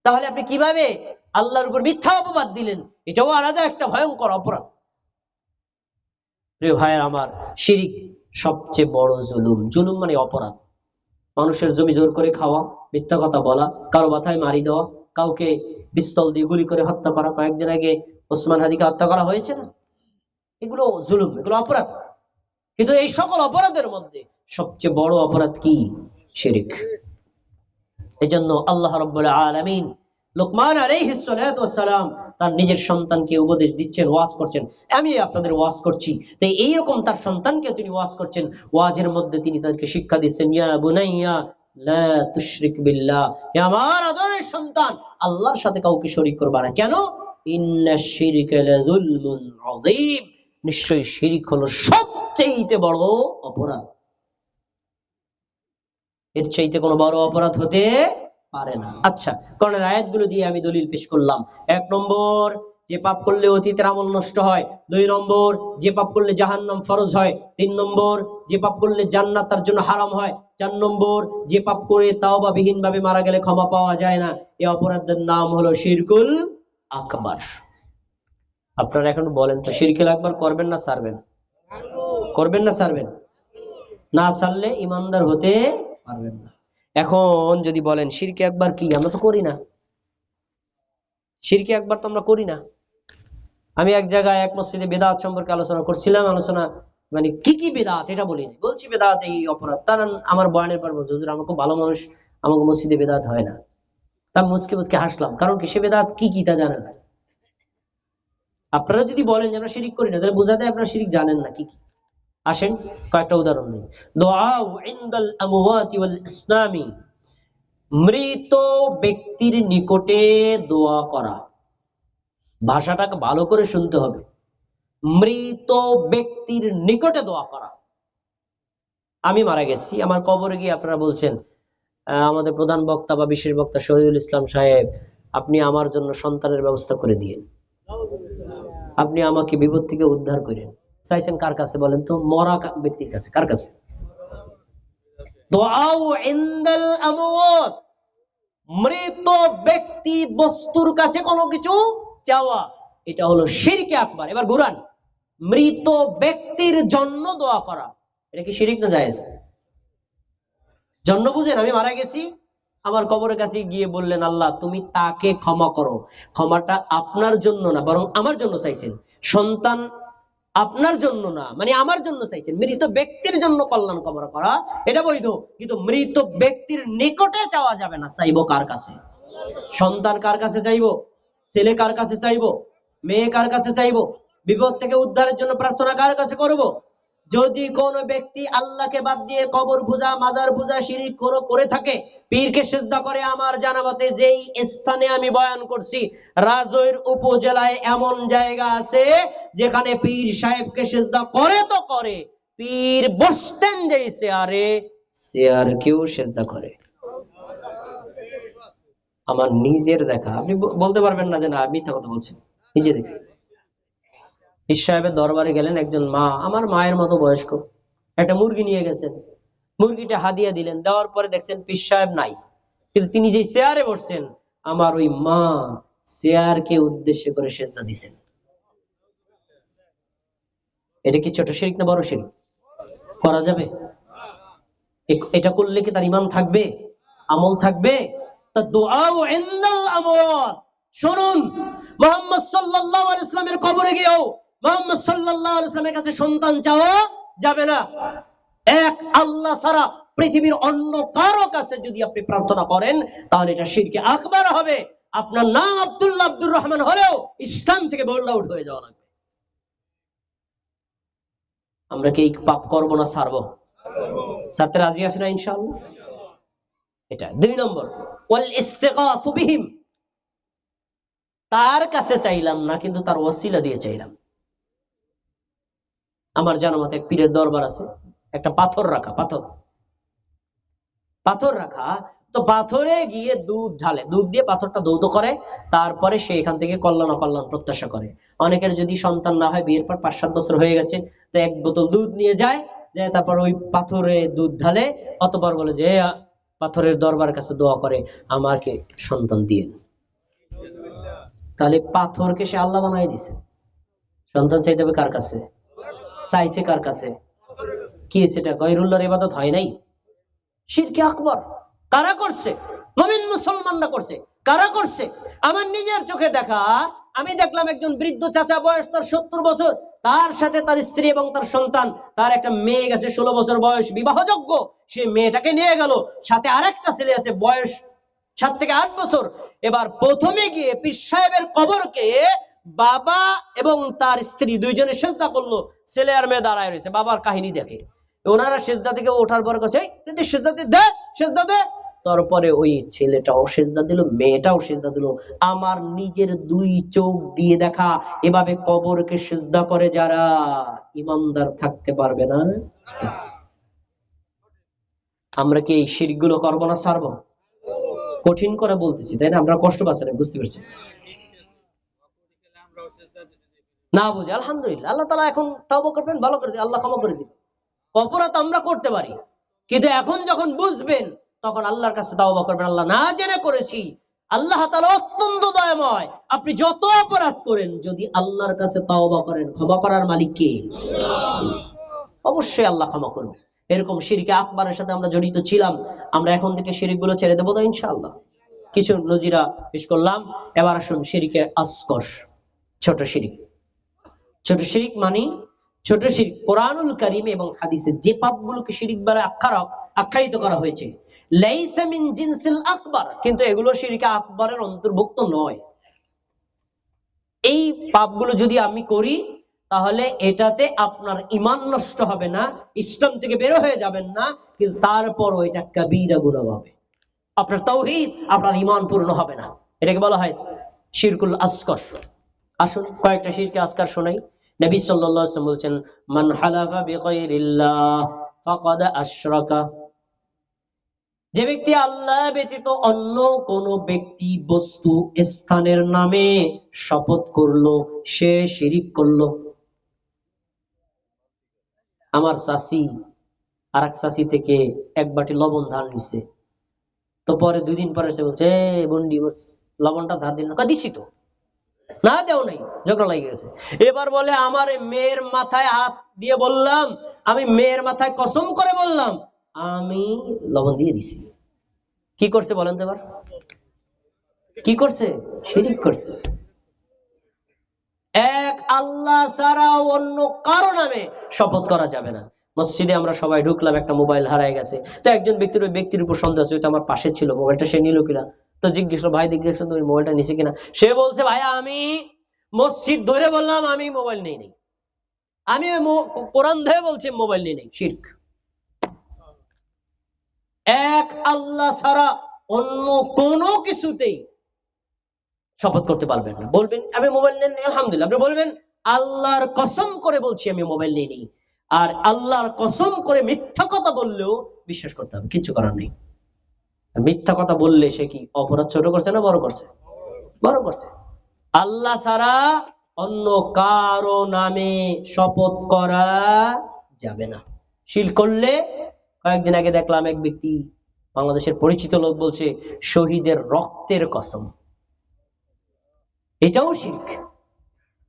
Speaker 1: তাহলে আপনি কিভাবে আল্লাহর উপর মিথ্যা অপবাদ দিলেন? এটাও আলাদা একটা ভয়ঙ্কর অপরাধ। প্রিয় ভাইয়ের আমার, শিরিক সবচেয়ে বড় জুলুম। জুলুম মানে অপরাধ। মানুষের জমি জোর করে খাওয়া, মিথ্যা কথা বলা, কারো মাথায় মারি দেওয়া, কাউকে পিস্তল দিয়ে গুলি করে হত্যা করা। কয়েকদিন আগে ওসমান হাদিকে হত্যা করা হয়েছে না? এগুলো জুলুম, এগুলো অপরাধ। কিন্তু এই সকল অপরাধের মধ্যে সবচেয়ে বড় অপরাধ কি? শিরিক। এজন্য আল্লাহ রাব্বুল আলামিন লোকমান আলাইহিস সালাতু ওয়াস সালাম তার নিজের সন্তানকে উপদেশ দিচ্ছেন, ওয়াজ করছেন। আমি আপনাদের ওয়াজ করছি, তাই এইরকম তার সন্তানকে তিনি ওয়াজ করছেন। ওয়াজের মধ্যে তিনি তাদেরকে শিক্ষা দিচ্ছেন, ইয়া বুনাইয়া লা তুশরিক বিল্লাহ, হে আমার আদরের সন্তান, আল্লাহর সাথে কাউকে শরীক করবা না। কেন? ইন্নাশ শিরকা লাযুলমুন আযীম, নিশ্চয়ই শিরিক হলো সবচেয়ে বড় অপরাধ। এর চাইতে কোনো বড় অপরাধ হতে পারে না। আচ্ছা, কোরআনের আয়াতগুলো দিয়ে আমি দলিল পেশ করলাম। 1 নম্বর, যে পাপ করলে অতীতের আমল নষ্ট হয়। 2 নম্বর, যে পাপ করলে জাহান্নাম ফরজ হয়। 3 নম্বর, যে পাপ করলে জান্নাত তার জন্য হারাম হয়। 4 নম্বর, যে পাপ করে তাওবাবিহীন ভাবে মারা গেলে ক্ষমা পাওয়া যায় না। এই অপরাধের নাম হলো শিরকুল আকবার। আপনারা এখন বলেন তো, শিরকুল আকবার করবেন না ছাড়বেন? করবেন না ছাড়বেন? না ছাড়লে ইমানদার হতে পারবেন না। এখন যদি বলেন শিরকে আকবার কি, আমরা তো করি না। শিরকে আকবার তো আমরা করি না। আমি এক জায়গায় এক মসজিদে বেদাত সম্পর্কে আলোচনা করছিলাম। আলোচনা মানে কি কি বেদাত এটা বলিনি, বলছি বেদাত এই অপরাধ। তারা আমার বয়ানের পর বলছে, হুজুর আমার খুব ভালো মানুষ, আমাকে মসজিদে বেদাত হয় না। তা মুসকে মুসকে হাসলাম, কারণ কি, সে বেদাত কি কি তা জানে না। আপনারা যদি বলেন যে আমরা শিরিক করি না, তাহলে বোঝা যায় আপনারা শিরিক জানেন না কি কি। আসেন কয়েকটা উদাহরণ দিই। দুআউ ইনদাল আমওয়াতি ওয়াল ইসলামি, মৃত ব্যক্তির নিকটে দোয়া করা। ভাষাটাকে ভালো করে শুনতে হবে, মৃত ব্যক্তির নিকটে দোয়া করা। আমি মারা গেছি, আমার কবরে গিয়ে আপনারা বলছেন, আমাদের প্রধান বক্তা বা বিশেষ বক্তা শহীদুল ইসলাম সাহেব, আপনি আমার জন্য সন্তানের ব্যবস্থা করে দিয়েন, আপনি আমাকে বিপদ থেকে উদ্ধার করেন। চাইছেন কার কাছে বলেন তো? মরা ব্যক্তির কাছে। কার কাছে? দুআউ ইনদাল আমওয়াত, মৃত ব্যক্তি বস্তুর কাছে কোনো কিছু চাওয়া, এটা হলো শিরকে আকবার। এবার ঘুরান, মৃত ব্যক্তির জন্য দোয়া করা, এটা কি শিরিক না জায়েজ? জন্য বুঝেন, আমি মারা গেছি, আমার কবরের কাছে গিয়ে বললেন, আল্লাহ তুমি তাকে ক্ষমা করো। ক্ষমাটা আপনার জন্য না, বরং আমার জন্য চাইছেন। সন্তান আপনার জন্য না, মানে আমার জন্য চাইছেন। মৃত ব্যক্তির জন্য কল্যাণ কামনা করা এটা বৈধ, কিন্তু মৃত ব্যক্তির নিকটে চাওয়া যাবে না। চাইবো কার কাছে? সন্তান কার কাছে চাইবো? ছেলে কার কাছে চাইবো? মেয়ে কার কাছে চাইবো? বিপদ থেকে উদ্ধারের জন্য প্রার্থনা কার কাছে করব? যদি কোন ব্যক্তি আল্লাহকে বাদ দিয়ে কবর পূজা, মাজার পূজা, শিরিক করে থাকে, পীরকে সিজদা করে, আমার জানামতে যেই স্থানে আমি বয়ান করছি, রাজৈর উপজেলায় এমন জায়গা আছে যেখানে পীর সাহেবকে সিজদা করে তো করে, পীর বসতেন যেই চেয়ারে, চেয়ারকেও সিজদা করে। আমার নিজের দেখা, আপনি বলতে পারবেন না যে না মিথ্যা কথা বলছেন, নিজে দেখছি। পীর সাহেবের দরবারে গেলেন একজন মা, আমার মায়ের মতো বয়স্ক, একটা মুরগি নিয়ে গেছেন, মুরগিটা হাদিয়া দিলেন, দেওয়ার পরে দেখছেন পীর সাহেব নাই, কিন্তু তিনি যে চেয়ারে বসছেন, আমার ওই মা চেয়ারকে উদ্দেশ্য করে সেজদা দিছেন। এটা কি ছোট শিরক না বড় শিরক? করা যাবে? এটা করলে কি তার ঈমান থাকবে, আমল থাকবে? তা দুআউ ইনদাল আমওয়াত, শুনুন, মুহাম্মদ সাল্লাল্লাহু আলাইহি ওয়াসাল্লামের কবরে গিয়েও মুহাম্মদ সাল্লাল্লাহু আলাইহি ওয়াসাল্লামের কাছে সন্তান চাওয়া যাবে না। এক আল্লাহ ছাড়া পৃথিবীর অন্য কারো কাছে যদি আপনি প্রার্থনা করেন, তাহলে এটা শিরকে আকবার হবে। আপনার নাম আব্দুল্লাহ আব্দুর রহমান হলেও ইসলাম থেকে বোল্ড আউট হয়ে যাওয়া লাগবে। আমরা কি এই পাপ করবো না ছাড়বো? ছাড়তে রাজি আছি না ইনশাআল্লাহ? এটা 2 নম্বর, ওয়াল ইস্তিগাসু বিহিম, তার কাছে চাইলাম না, কিন্তু তার ওসিলা দিয়ে চাইলাম। আমার জানা মতে এক পীরের দরবার আছে, একটা পাথর রাখা, পাথর রাখা, তো পাথরে গিয়ে দুধ ঢালে, দুধ দিয়ে পাথরটা ধৌত করে, তারপরে সে এখান থেকে কল্যাণ অকল্যাণ প্রত্যাশা করে। অনেকের যদি সন্তান না হয়, বিয়ের পর 5-7 বছর হয়ে গেছে, তো 1 বোতল দুধ নিয়ে যায়, তারপর ওই পাথরে দুধ ঢালে, অতঃপর বলে যে পাথরের দরবার কাছে দোয়া করে, আমাকে সন্তান দিয়ে। তাহলে পাথরকে সে আল্লাহ বানাই দিছে। সন্তান চাইতে হবে কার কাছে? চাইছে কার কাছে? কি সেটা গায়রুল্লাহর ইবাদত হয় নাই? শিরকে আকবার। কারা করছে? মুমিন মুসলমানরা করছে। কারা করছে? আমার নিজের চোখে দেখা, আমি দেখলাম একজন বৃদ্ধ চাচা, বয়স তার 70 বছর, তার সাথে তার স্ত্রী এবং তার সন্তান, তার একটা মেয়ে গেছে 16 বছর বয়স, বিবাহযোগ্য, সে মেয়েটাকে নিয়ে গেল, সাথে আরেকটা ছেলে আছে বয়স 7 থেকে 8 বছর। এবার প্রথমে গিয়ে পীর সাহেবের কবরকে বাবা এবং তার স্ত্রী দুইজনে সেজদা করলো, ছেলে আর মেয়ে দাঁড়ায় রয়েছে, বাবার কাহিনী দেখে। ওনারা সেজদা থেকে ওঠার পর কাছে সেজদা দে, সেজদা দে, তারপরে ওই ছেলেটাও সেজদা দিল, মেয়েটাও সেজদা দিল। আমার নিজের 2 চোখ দিয়ে দেখা, এভাবে কবরকে সেজদা করে যারা, ইমানদার থাকতে পারবে না। আমরা কি এই শিরকগুলো করবো না ছাড়বো? কঠিন করে বলতেছি, তাই না? আমরা কষ্ট পাচ্ছি না, বুঝতে পারছি। না বুঝে আলহামদুলিল্লাহ আল্লাহ তাআলা এখন তওবা করবেন, ভালো করে দিবেন, আল্লাহ ক্ষমা করে দিবেন। অপরাধ আমরা করতে পারি, কিন্তু এখন যখন বুঝবেন তখন আল্লাহর কাছে তওবা করবেন, আল্লাহ না জেনে করেছি। আল্লাহ তাআলা অত্যন্ত দয়াময়, আপনি যত অপরাধ করেন যদি আল্লাহর কাছে তওবা করেন, ক্ষমা করার মালিক কে? অবশ্যই আল্লাহ ক্ষমা করবে। এরকম শিরকে আকবরের সাথে আমরা জড়িত ছিলাম, আমরা এখন থেকে শিরক গুলো ছেড়ে দেবো তো ইনশাআল্লাহ। কিছু নজিরা পেশ করলাম, এবার আসুন শিরকে আসগর, ছোট শিরক। ছোট শিরক মানে ছোট শিরক কোরআনুল কারীম এবং হাদিসে যে পাপগুলোকে শিরক বলে আখ্যায়িত করা হয়েছে, লাইসা মিন জিনসিল আকবার, কিন্তু এগুলো শিরকে আকবরের অন্তর্ভুক্ত নয়। এই পাপগুলো যদি আমি করি তাহলে এটাতে আপনার ঈমান নষ্ট হবে না, ইসলাম থেকে বের হয়ে যাবেন না, কিন্তু তারপরও এটা কবিরা গুনাহ হবে, আপনার তাওহীদ, আপনার ঈমান পূর্ণ হবে না। এটাকে বলা হয় শিরকুল আসগর। আসুন কয়েকটা শিরকে আসগর শোনাই। নবী সাল্লাল্লাহু আলাইহি ওয়াসাল্লাম বলেছেন, মান হালাফা বিগাইরিল্লাহ ফাকাদ আশরাকা, যে ব্যক্তি আল্লাহ ব্যতীত অন্য কোন ব্যক্তি, বস্তু, স্থানের নামে শপথ করলো সে শিরিক করলো। আমার চাচি আর এক চাচি থেকে এক বাটি লবণ ধার নিছে, তো পরে 2 দিন পরে সে বলছে, বন্ডি বস লবণটা ধার দিন না, দিছি তো, না দেও নাই, ঝগড়া লেগে গেছে। এবার বলে আমার মেয়ের মাথায় হাত দিয়ে বললাম, আমি মেয়ের মাথায় কসম করে বললাম আমি লবণ দিয়ে দিছি। কি করছে বলেন তো এবার? কি করছে? শিরিক করছে। এক আল্লাহ ছাড়া অন্য কারো নামে শপথ করা যাবে না। মসজিদে আমরা সবাই ঢুকলাম, একটা মোবাইল হারায় গেছে, তো একজন ব্যক্তির ওই ব্যক্তির উপর সন্দেহ আছে, ওইটা আমার পাশে ছিল, মোবাইলটা সে নিল কিনা, তো জিজ্ঞেস ভাই জিজ্ঞেস তুমি মোবাইলটা নিছে কিনা, সে বলছে ভাইয়া আমি মসজিদ ধরে বললাম আমি মোবাইল নেই নেই, আমি কোরআন ধরে বলছি মোবাইল নেই নেই। শিরক। এক আল্লাহ ছাড়া অন্য কোনো কিছুতেই শপথ করতে পারবেন না। বলবেন আমি মোবাইল নেন, আলহামদুলিল্লাহ, আপনি বলবেন আল্লাহর কসম করে বলছি আমি মোবাইল নেই। আর আল্লাহর কসম করে মিথ্যা কথা বললেও বিশ্বাস করতে হবে, কিছু করার নেই। মিথ্যা কথা বললে সে কি অপরাধ ছোট করছে না বড় করছে? বড় করছে। আল্লাহ ছাড়া অন্য কারো নামে শপথ করা যাবে না। শিরক করলে, কয়েকদিন আগে দেখলাম এক ব্যক্তি, বাংলাদেশের পরিচিত লোক, বলছে শহীদের রক্তের কসম। এটাও শিরক।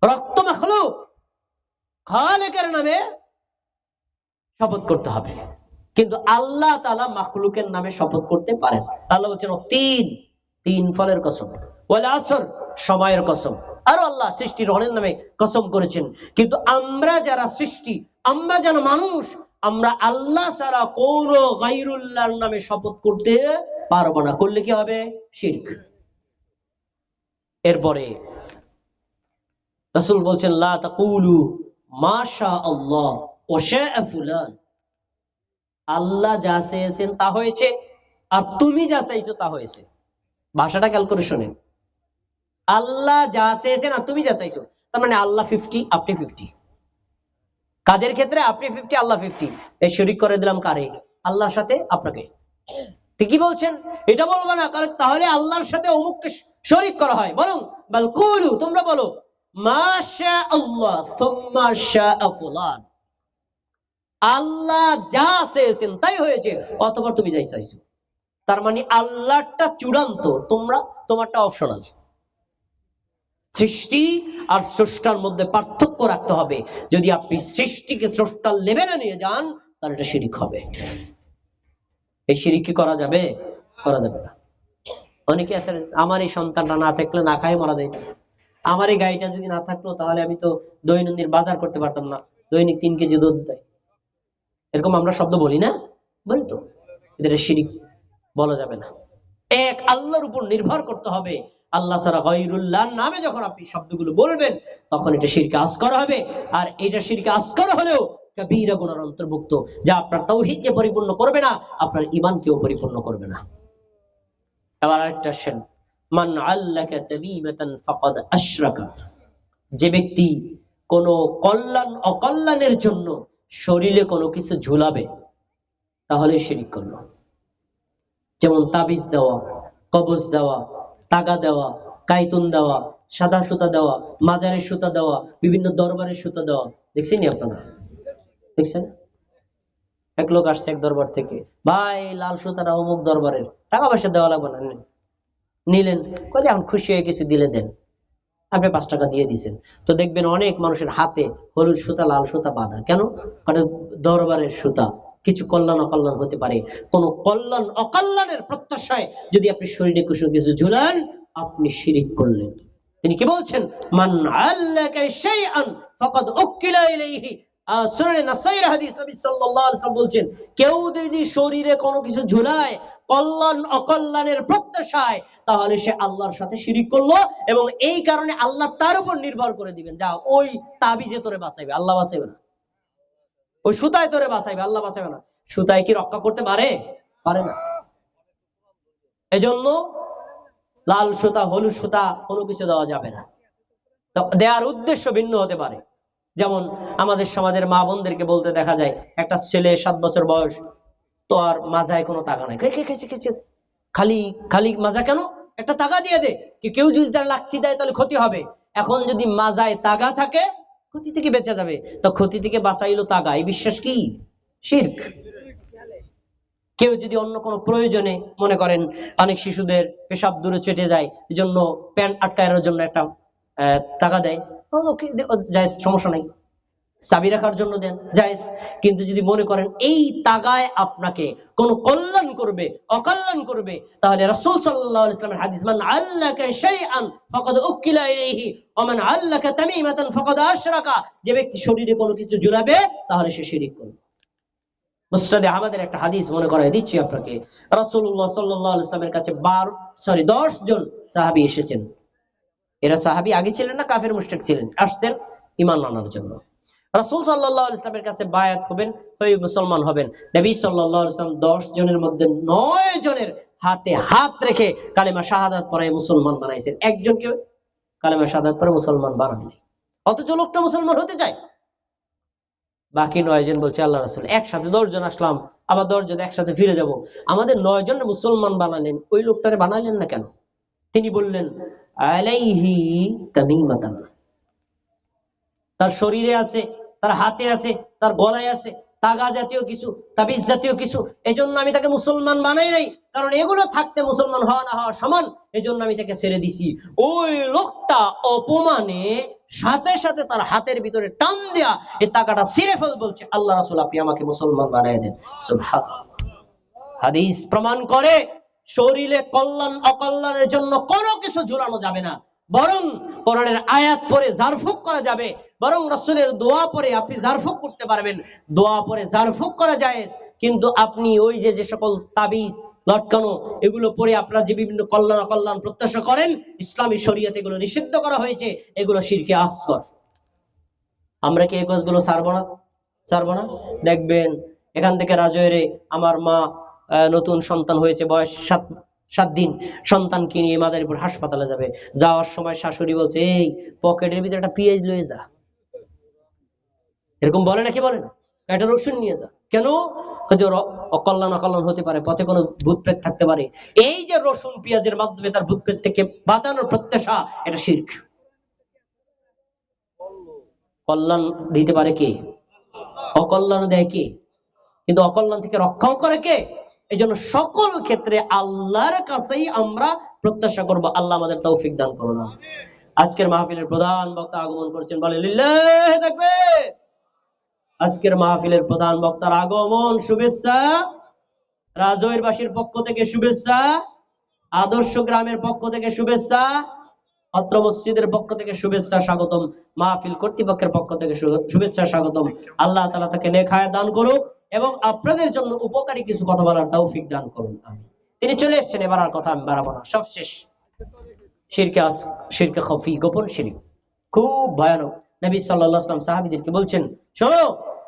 Speaker 1: রক্ত মাখলুক, খালেকের নামে শপথ করতে হবে, কিন্তু আল্লাহ তাআলা মাখলুকের নামে শপথ করতে পারেন। আল্লাহ বলছেন তিন ফলের কসম, ওয়াল আসর, সময়ের কসম, আর আল্লাহ সৃষ্টির রনের নামে কসম করেছেন। কিন্তু আমরা যারা সৃষ্টি, আমরা যারা মানুষ, আমরা আল্লাহ ছাড়া কোন গায়রুল্লাহর নামে শপথ করতে পারবো না। করলে কি হবে? শিরক। এরপরে রাসূল বলছেন, লা তাকুলু মা শা আল্লাহ ওয়া শাআ ফুলান, আল্লাহ যা চেয়েছেন তা হয়েছে, আর তুমি যা চাইছো তা হয়েছে। ভাষাটা খেয়াল করে শোনেন, আল্লাহ যা চেয়েছেন আর তুমি যা চাইছো, তার মানে আল্লাহ 50 আপনি 50। কাজের ক্ষেত্রে আপনি 50 আল্লাহ 50, এই শরীক করে দিলাম কারে? আল্লাহর সাথে আপনাকে। কি বলছেন? এটা বলবো না কারণ তাহলে আল্লাহর সাথে অমুককে শরীক করা হয়, বরং বাল কুলু, তোমরা বলো মা শা আল্লাহ সুম্মা শাআ ফুলান, আল্লাহ যা চেয়েছেন তাই হয়েছে, অথবা তুমি যাই চাইছো। তার মানে আল্লাহটা চূড়ান্ত, তোমারটা অপশনাল। সৃষ্টি আর স্রষ্টার মধ্যে পার্থক্য রাখতে হবে। যদি আপনি সৃষ্টিকে স্রষ্টার লেভেলে নিয়ে যান তাহলে এটা শিরক হবে। এই শিরক কি করা যাবে? করা যাবে না। অনেকে আছে, আমার এই সন্তানটা না থাকলে না খাই মারা যাইত, আমার এই গাড়িটা যদি না থাকতো তাহলে আমি তো দৈনন্দিন বাজার করতে পারতাম না, দৈনিক 3 কেজি দুধ দেয়। এরকম আমরা শব্দ বলি না? বলি তো। এটা শিরক বলা যাবে না। এক আল্লাহর উপর নির্ভর করতে হবে। আল্লাহ ছাড়া গায়রুল্লাহর নামে যখন আপনি শব্দগুলো বলবেন তখন এটা শিরকে আসগর হবে। আর এটা শিরকে আসগর হলেও কবিরা গুনার অন্তর্ভুক্ত, যা আপনার তাওহীদকে পরিপূর্ণ করবে না, আপনার ঈমানকেও পরিপূর্ণ করবে না। এবার আরেকটা আসেন, মান আল্লাকা তামিমাতান ফাকাদ আশরাকা, যে ব্যক্তি কোন কল্যাণ অকল্যাণের জন্য শরীরে কোনো কিছু ঝুলাবে তাহলে শিরক করলো। যেমন তাবিজ দেওয়া, কবজ দেওয়া, তাগা দেওয়া, কাইতুন দেওয়া, সাদা সুতা দেওয়া, মাজারের সুতা দেওয়া, বিভিন্ন দরবারের সুতা দেওয়া, দেখছেন আপনারা? দেখছেন? এক লোক আসছে এক দরবার থেকে, ভাই লাল সুতাটা অমুক দরবারের, টাকা পয়সা দেওয়া লাগবে না। নিলেন, কয়ে এখন খুশি হয়ে কিছু দিলে দেন। আপনি 5 টাকা দিয়ে দিচ্ছেন। তো দেখবেন অনেক মানুষের হাতে হলুদ সুতা লাল সুতা বাঁধা। কেন? কারণ দরবারের সুতা কিছু কল্যাণ অকল্যাণ হতে পারে। কোন কল্যাণ অকল্যাণের প্রত্যাশায় যদি আপনি শরীরে কিছু ঝুলান, আপনি শিরিক করলেন। তিনি কি বলছেন? মান আল্লাকা শাইআন ফাকাদ উকিলা ইলাইহি। সূরা নাসাইর হাদিস, নবী সাল্লাল্লাহু আলাইহি ওয়াসাল্লাম বলছেন, কেউ যদি শরীরে কোনো কিছু ঝুলায় কল্যাণ অকল্যাণের প্রত্যাশায়, তাহলে সে আল্লাহর সাথে শিরিক করলো, এবং এই কারণে আল্লাহ তার উপর নির্ভর করে দিবেন, যা ওই তাবিজে তোরে বাঁচাইবে, আল্লাহ বাঁচাইবে না। ওই সুতায় তোরে বাঁচাইবে, আল্লাহ বাঁচাইবে না। সুতায় কি রক্ষা করতে পারে? পারে না। এজন্য লাল সুতা হলুদ সুতা কোনো কিছু দেওয়া যাবে না। দেওয়ার উদ্দেশ্য ভিন্ন হতে পারে। যেমন আমাদের সমাজের মা বোনদেরকে বলতে দেখা যায়, একটা ছেলে 7 বছর বয়স, তো আর মাজায় কোনো টাকা নাই, খালি খালি মাজা কেন, একটা টাকা দিয়ে দে। কেউ যদি তার লাঠি দেয় তাহলে ক্ষতি হবে। এখন যদি মাজায় তাগা থাকে, ক্ষতি থেকে বেঁচে যাবে। তো ক্ষতি থেকে বাঁচাইলো তাগা, এই বিশ্বাস কি? শিরক। কেউ যদি অন্য কোনো প্রয়োজনে, মনে করেন অনেক শিশুদের পেশাব দূরে চেটে যায়, এই জন্য প্যান্ট আটকানোর জন্য একটা টাকা দেয়, জায়েজ, সমস্যা নাই। চাবি রাখার জন্য দেন, জায়েজ। কিন্তু যদি মনে করেন এই তাগায় আপনাকে কোন কল্যাণ করবে অকল্যাণ করবে, তাহলে রাসূল সাল্লাল্লাহু আলাইহি ওয়াসাল্লামের হাদিস, মান আল্লাকা শাইআন ফাকাদ উকিলা ইলাইহি ওয়া মান আল্লাকা তামিমাতান ফাকাদ আশরাকা, যে ব্যক্তি শরীরে কোনো কিছু ঝুলাবে তাহলে সে শিরক করবে। মুসনাদে আহমদের একটা হাদিস মনে করাই দিচ্ছি আপনাকে। রাসূলুল্লাহ সাল্লাল্লাহু আলাইহি ওয়াসাল্লামের কাছে 10 জন সাহাবী এসেছেন। এরা সাহাবী আগে ছিলেন না, কাফের মুশরিক ছিলেন, আসছেন ঈমান আনার জন্য। রাসূল সাল্লাল্লাহু আলাইহি ওয়াসাল্লামের কাছে বায়াত হবেন, হয়ে মুসলমান হবেন। নবী সাল্লাল্লাহু আলাইহি ওয়াসাল্লাম 10 জনের মধ্যে 9 জনের হাতে হাত রেখে কালেমা শাহাদাত পড়ায় মুসলমান বানাইছেন। একজনকে কালেমা শাহাদাত পড়ে মুসলমান বানাননি, অথচ লোকটা মুসলমান হতে চায়। বাকি 9 জন বলছে, আল্লাহ রাসূল একসাথে 10 জন আসলাম, আবার 10 জন একসাথে ফিরে যাব, আমাদের 9 জন মুসলমান বানালেন, ওই লোকটারে বানালেন না কেন? তিনি বললেন, আলাইহি তামিমাতান, তার শরীরে আছে, তার হাতে আছে, তার গলায় আছে তাগা জাতীয় কিছু, তাবিজ জাতীয় কিছু, এজন্য আমি তাকে মুসলমান বানাই নাই। কারণ এগুলো থাকতে মুসলমান হওয়া না হওয়া সমান, এজন্য আমি তাকে ছেড়ে দিছি। ওই লোকটা অপমানে সাথে সাথে তার হাতের ভিতরে টান দেয়া এই টাকাটা ছিঁড়ে ফেল, বলছে, আল্লাহ রাসূল আপনি আমাকে মুসলমান বানাই দেন। সুবহানাল্লাহ। হাদিস প্রমাণ করে শরীরে কল্যাণ অকল্যাণের জন্য কোনো কিছু ঝুলানো যাবে না, বরং কোরআনের আয়াত পড়ে জারফুক করা যাবে, বরং রাসূলের দোয়া পড়ে আপনি জারফুক করতে পারবেন, দোয়া পড়ে জারফুক করা জায়েজ। কিন্তু আপনি ওই যে সকল তাবিজ লটকানো এগুলো পড়ে আপনারা যে বিভিন্ন কল্যাণ অকল্যাণ প্রত্যাশা করেন, ইসলামী শরীয়তে এগুলো নিষিদ্ধ করা হয়েছে, এগুলো শিরকে আসগর। আমরা কি এই কাজগুলো ছাড়বো না? দেখবেন এখান থেকে রাজৈরে আমার মা নতুন সন্তান হয়েছে, বয়স 7 দিন, সন্তানকে নিয়ে মাদারীপুর হাসপাতালে যাবে। যাওয়ার সময় শাশুড়ি বলছে, এই পকেটের ভিতরে একটা পেঁয়াজ লয়ে যা। এরকম বলে নাকি? বলে না? একটা রসুন নিয়ে যা। কেন? অকল্যাণ অকল্যাণ হতে পারে, পথে কোনো ভূত প্রেত থাকতে পারে। এই যে রসুন পেঁয়াজের মাধ্যমে তার ভূত প্রেত থেকে বাঁচানোর প্রত্যাশা, এটা শিরক। কল্যাণ দিতে পারে কে? অকল্যাণ দেয় কে? কিন্তু অকল্যাণ থেকে রক্ষাও করে কে? এই জন্য সকল ক্ষেত্রে আল্লাহর কাছেই আমরা প্রত্যাশা করব। আল্লাহ আমাদের তৌফিক দান করুন। আজকের মাহফিলের প্রধান বক্তা আগমন করছেন, বলে লিল্লাহি তাকবীর। আজকের মাহফিলের প্রধান বক্তার আগমন, শুভেচ্ছা রাজৈরবাসীর পক্ষ থেকে, শুভেচ্ছা আদর্শ গ্রামের পক্ষ থেকে, শুভেচ্ছা অত্র মসজিদের পক্ষ থেকে, শুভেচ্ছা স্বাগতম মাহফিল কর্তৃপক্ষের পক্ষ থেকে, শুভেচ্ছা স্বাগতম। আল্লাহ তাআলা তাকে নেক হায়াত দান করুক এবং আপনাদের জন্য উপকারী কিছু কথা বলার তৌফিক দান করুন। তিনি চলে এসেছেন, এবার আর কথা আমি বাড়াবো না, সব শেষ। শিরকে খফি, গোপন শিরক, খুব ভয়ানক। নবী সাল্লাল্লাহু আলাইহি ওয়াসাল্লাম সাহাবীদেরকে বলছেন, শোনো,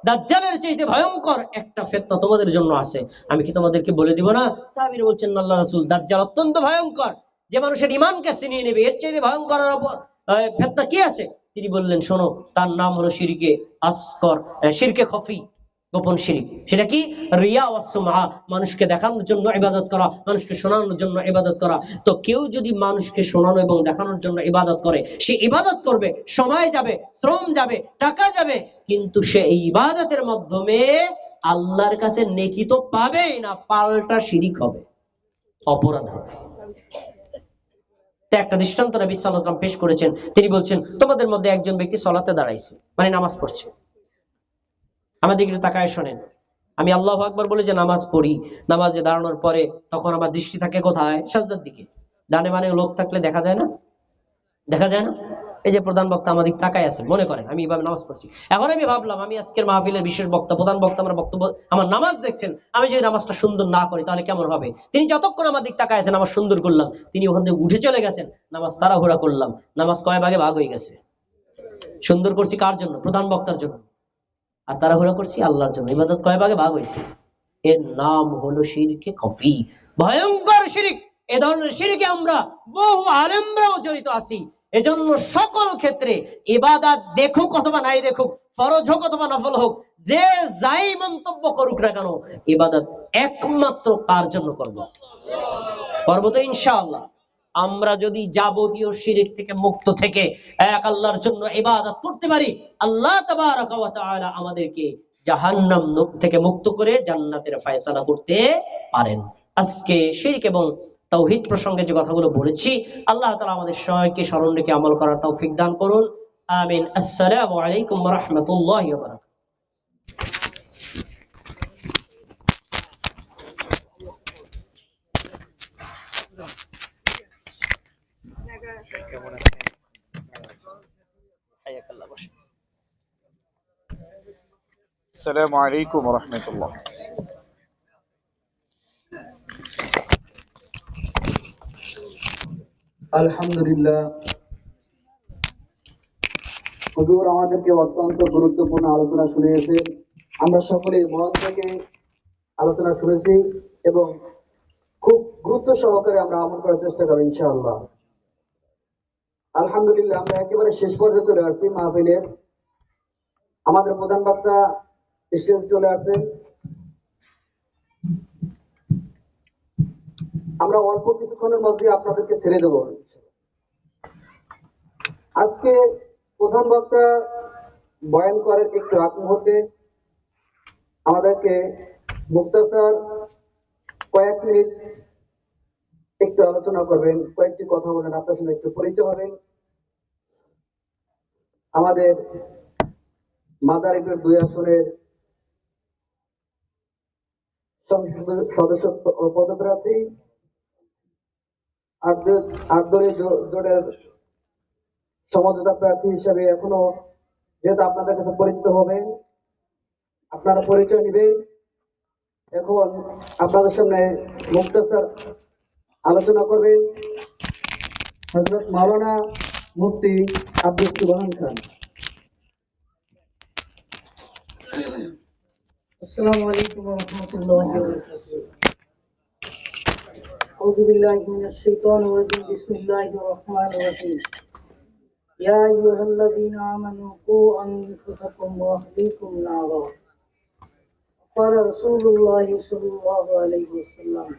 Speaker 1: দাজ্জালের চাইতে ভয়ঙ্কর একটা ফিতনা তোমাদের জন্য আছে, আমি কি তোমাদেরকে বলে দিব না? সাহাবীরা বলছেন, আল্লাহ রাসূল, দাজ্জাল অত্যন্ত ভয়ঙ্কর, যে মানুষের ঈমানকে ছিনিয়ে নেবে, এর চাইতে ভয়ঙ্কর ফিতনা কি আছে? তিনি বললেন, শোনো, তার নাম হলো শিরকে আসগর, শিরকে খফি, গোপন শিরিক। সেটা কি? রিয়া ওয়াস সুমআ, মানুষকে দেখানোর জন্য ইবাদত করা, মানুষকে শোনানোর জন্য ইবাদত করা। তো কেউ যদি মানুষকে শোনানো এবং দেখানোর জন্য ইবাদত করে, সে ইবাদত করবে, সময় যাবে, শ্রম যাবে, টাকা যাবে, কিন্তু সে এই ইবাদতের মাধ্যমে আল্লাহর কাছে নেকি তো পাবেই না, পাল্টা শিরিক হবে, অপরাধ হবে। একটা দৃষ্টান্ত নবী সাল্লাল্লাহু আলাইহি ওয়াসাল্লাম পেশ করেছেন। তিনি বলছেন, তোমাদের মধ্যে একজন ব্যক্তি সালাতে দাঁড়াইছে, মানে নামাজ পড়ছে। আমাদের একটু তাকায় শোনেন, আমি আল্লাহু আকবার বলে যে নামাজ পড়ি, নামাজে দাঁড়ানোর পরে তখন আমার দৃষ্টি থাকে কোথায়? সাজদার দিকে। ডানে বামে লোক থাকলে দেখা যায় না? দেখা যায় না? এই যে প্রধান বক্তা আমাদের তাকায় আছে, মনে করেন আমি এইভাবে নামাজ পড়ছি। এখন আমি ভাবলাম আমি আজকের মাহফিলের বিশেষ বক্তা, প্রধান বক্তা, আমার বক্তব্য, আমার নামাজ দেখছেন, আমি যদি নামাজটা সুন্দর না করি তাহলে কেমন হবে? তিনি যতক্ষণ আমার দিক তাকায় আছেন, নামাজ সুন্দর করলাম, তিনি ওখান থেকে উঠে চলে গেছেন, নামাজ তাড়াহুড়া করলাম, নামাজ কয় ভাগে ভাগ হয়ে গেছে। সুন্দর করছি কার জন্য? প্রধান বক্তার জন্য। আর তাড়াহুড়া করছি আল্লাহর জন্য। ইবাদত কয় ভাগে ভাগ হয়েছে? এর নাম হলো শিরকে খফি, ভয়ঙ্কর শিরিক। এ ধরনের শিরকে আমরা বহু আলেমরাও জড়িত আছি। এজন্য সকল ক্ষেত্রে ইবাদত দেখুক অথবা নাই দেখুক, ফরজ হোক অথবা নফল হোক, যে যাই মন্তব্য করুক না কেন, ইবাদত একমাত্র কার জন্য করব? করব তো ইনশাআল্লাহ। আমরা যদি যাবতীয় শিরিক থেকে মুক্ত থেকে এক আল্লাহর জন্য ইবাদত করতে পারি, আল্লাহ তাবারাকা ওয়া তাআলা আমাদেরকে জাহান্নাম থেকে মুক্ত করে জান্নাতের ফয়সালা করতে পারেন। আজকে শিরক এবং তাওহীদ প্রসঙ্গে যে কথাগুলো বলেছি, আল্লাহ তাআলা আমাদের সবাইকে স্মরণ রেখে আমল করার তৌফিক দান করুন। আমিন। আসসালামু আলাইকুম ওয়া রাহমাতুল্লাহি ওয়া বারাকাতুহু।
Speaker 2: السلام عليكم ورحمة الله.
Speaker 3: আলহামদুলিল্লাহ, হুজুর আমাদেরকে অত্যন্ত গুরুত্বপূর্ণ আলোচনা শুনিয়েছেন। আমরা সকলেই মন থেকে আলোচনা শুনেছি এবং খুব গুরুত্ব সহকারে আমরা আমল করার চেষ্টা করব ইনশাআল্লাহ। আলহামদুলিল্লাহ, আমরা একেবারে শেষ পর্যায়ে চলে আসছি মাহফিলের। আমাদের প্রধান বক্তা স্টেজে চলে আসছেন। আমরা অল্প কিছুক্ষণের মধ্যে আপনাদেরকে ছেড়ে দেব। আজকে প্রধান বক্তা বয়ান করার একটু আগ মুহূর্তে আমাদেরকে মুক্তাসার কয়েক মিনিট একটু আলোচনা করবেন, কয়েকটি কথা বলেন, আপনার সঙ্গে একটু পরিচয় হবেন। আমাদের মাদারীপুর 2 আসনের সংসদ সদস্য পদপ্রার্থী, আটদলীয় জোটের সমঝোতা প্রার্থী হিসেবে এখনো যেহেতু আপনাদের কাছে পরিচিত হবেন, আপনারা পরিচয় নেবেন। এখন আপনাদের সামনে মুক্তাসার আলোচনা করবেন হযরত মাওলানা মুফতি আব্দুল সুবহান খান।
Speaker 4: السلام عليكم ورحمة الله وبركاته. أعوذ بالله من الشيطان الرجيم. بسم الله الرحمن الرحيم. يا أيها الذين آمنوا قوا أنفسكم وأهليكم نارا. قال رسول الله صلى الله عليه وسلم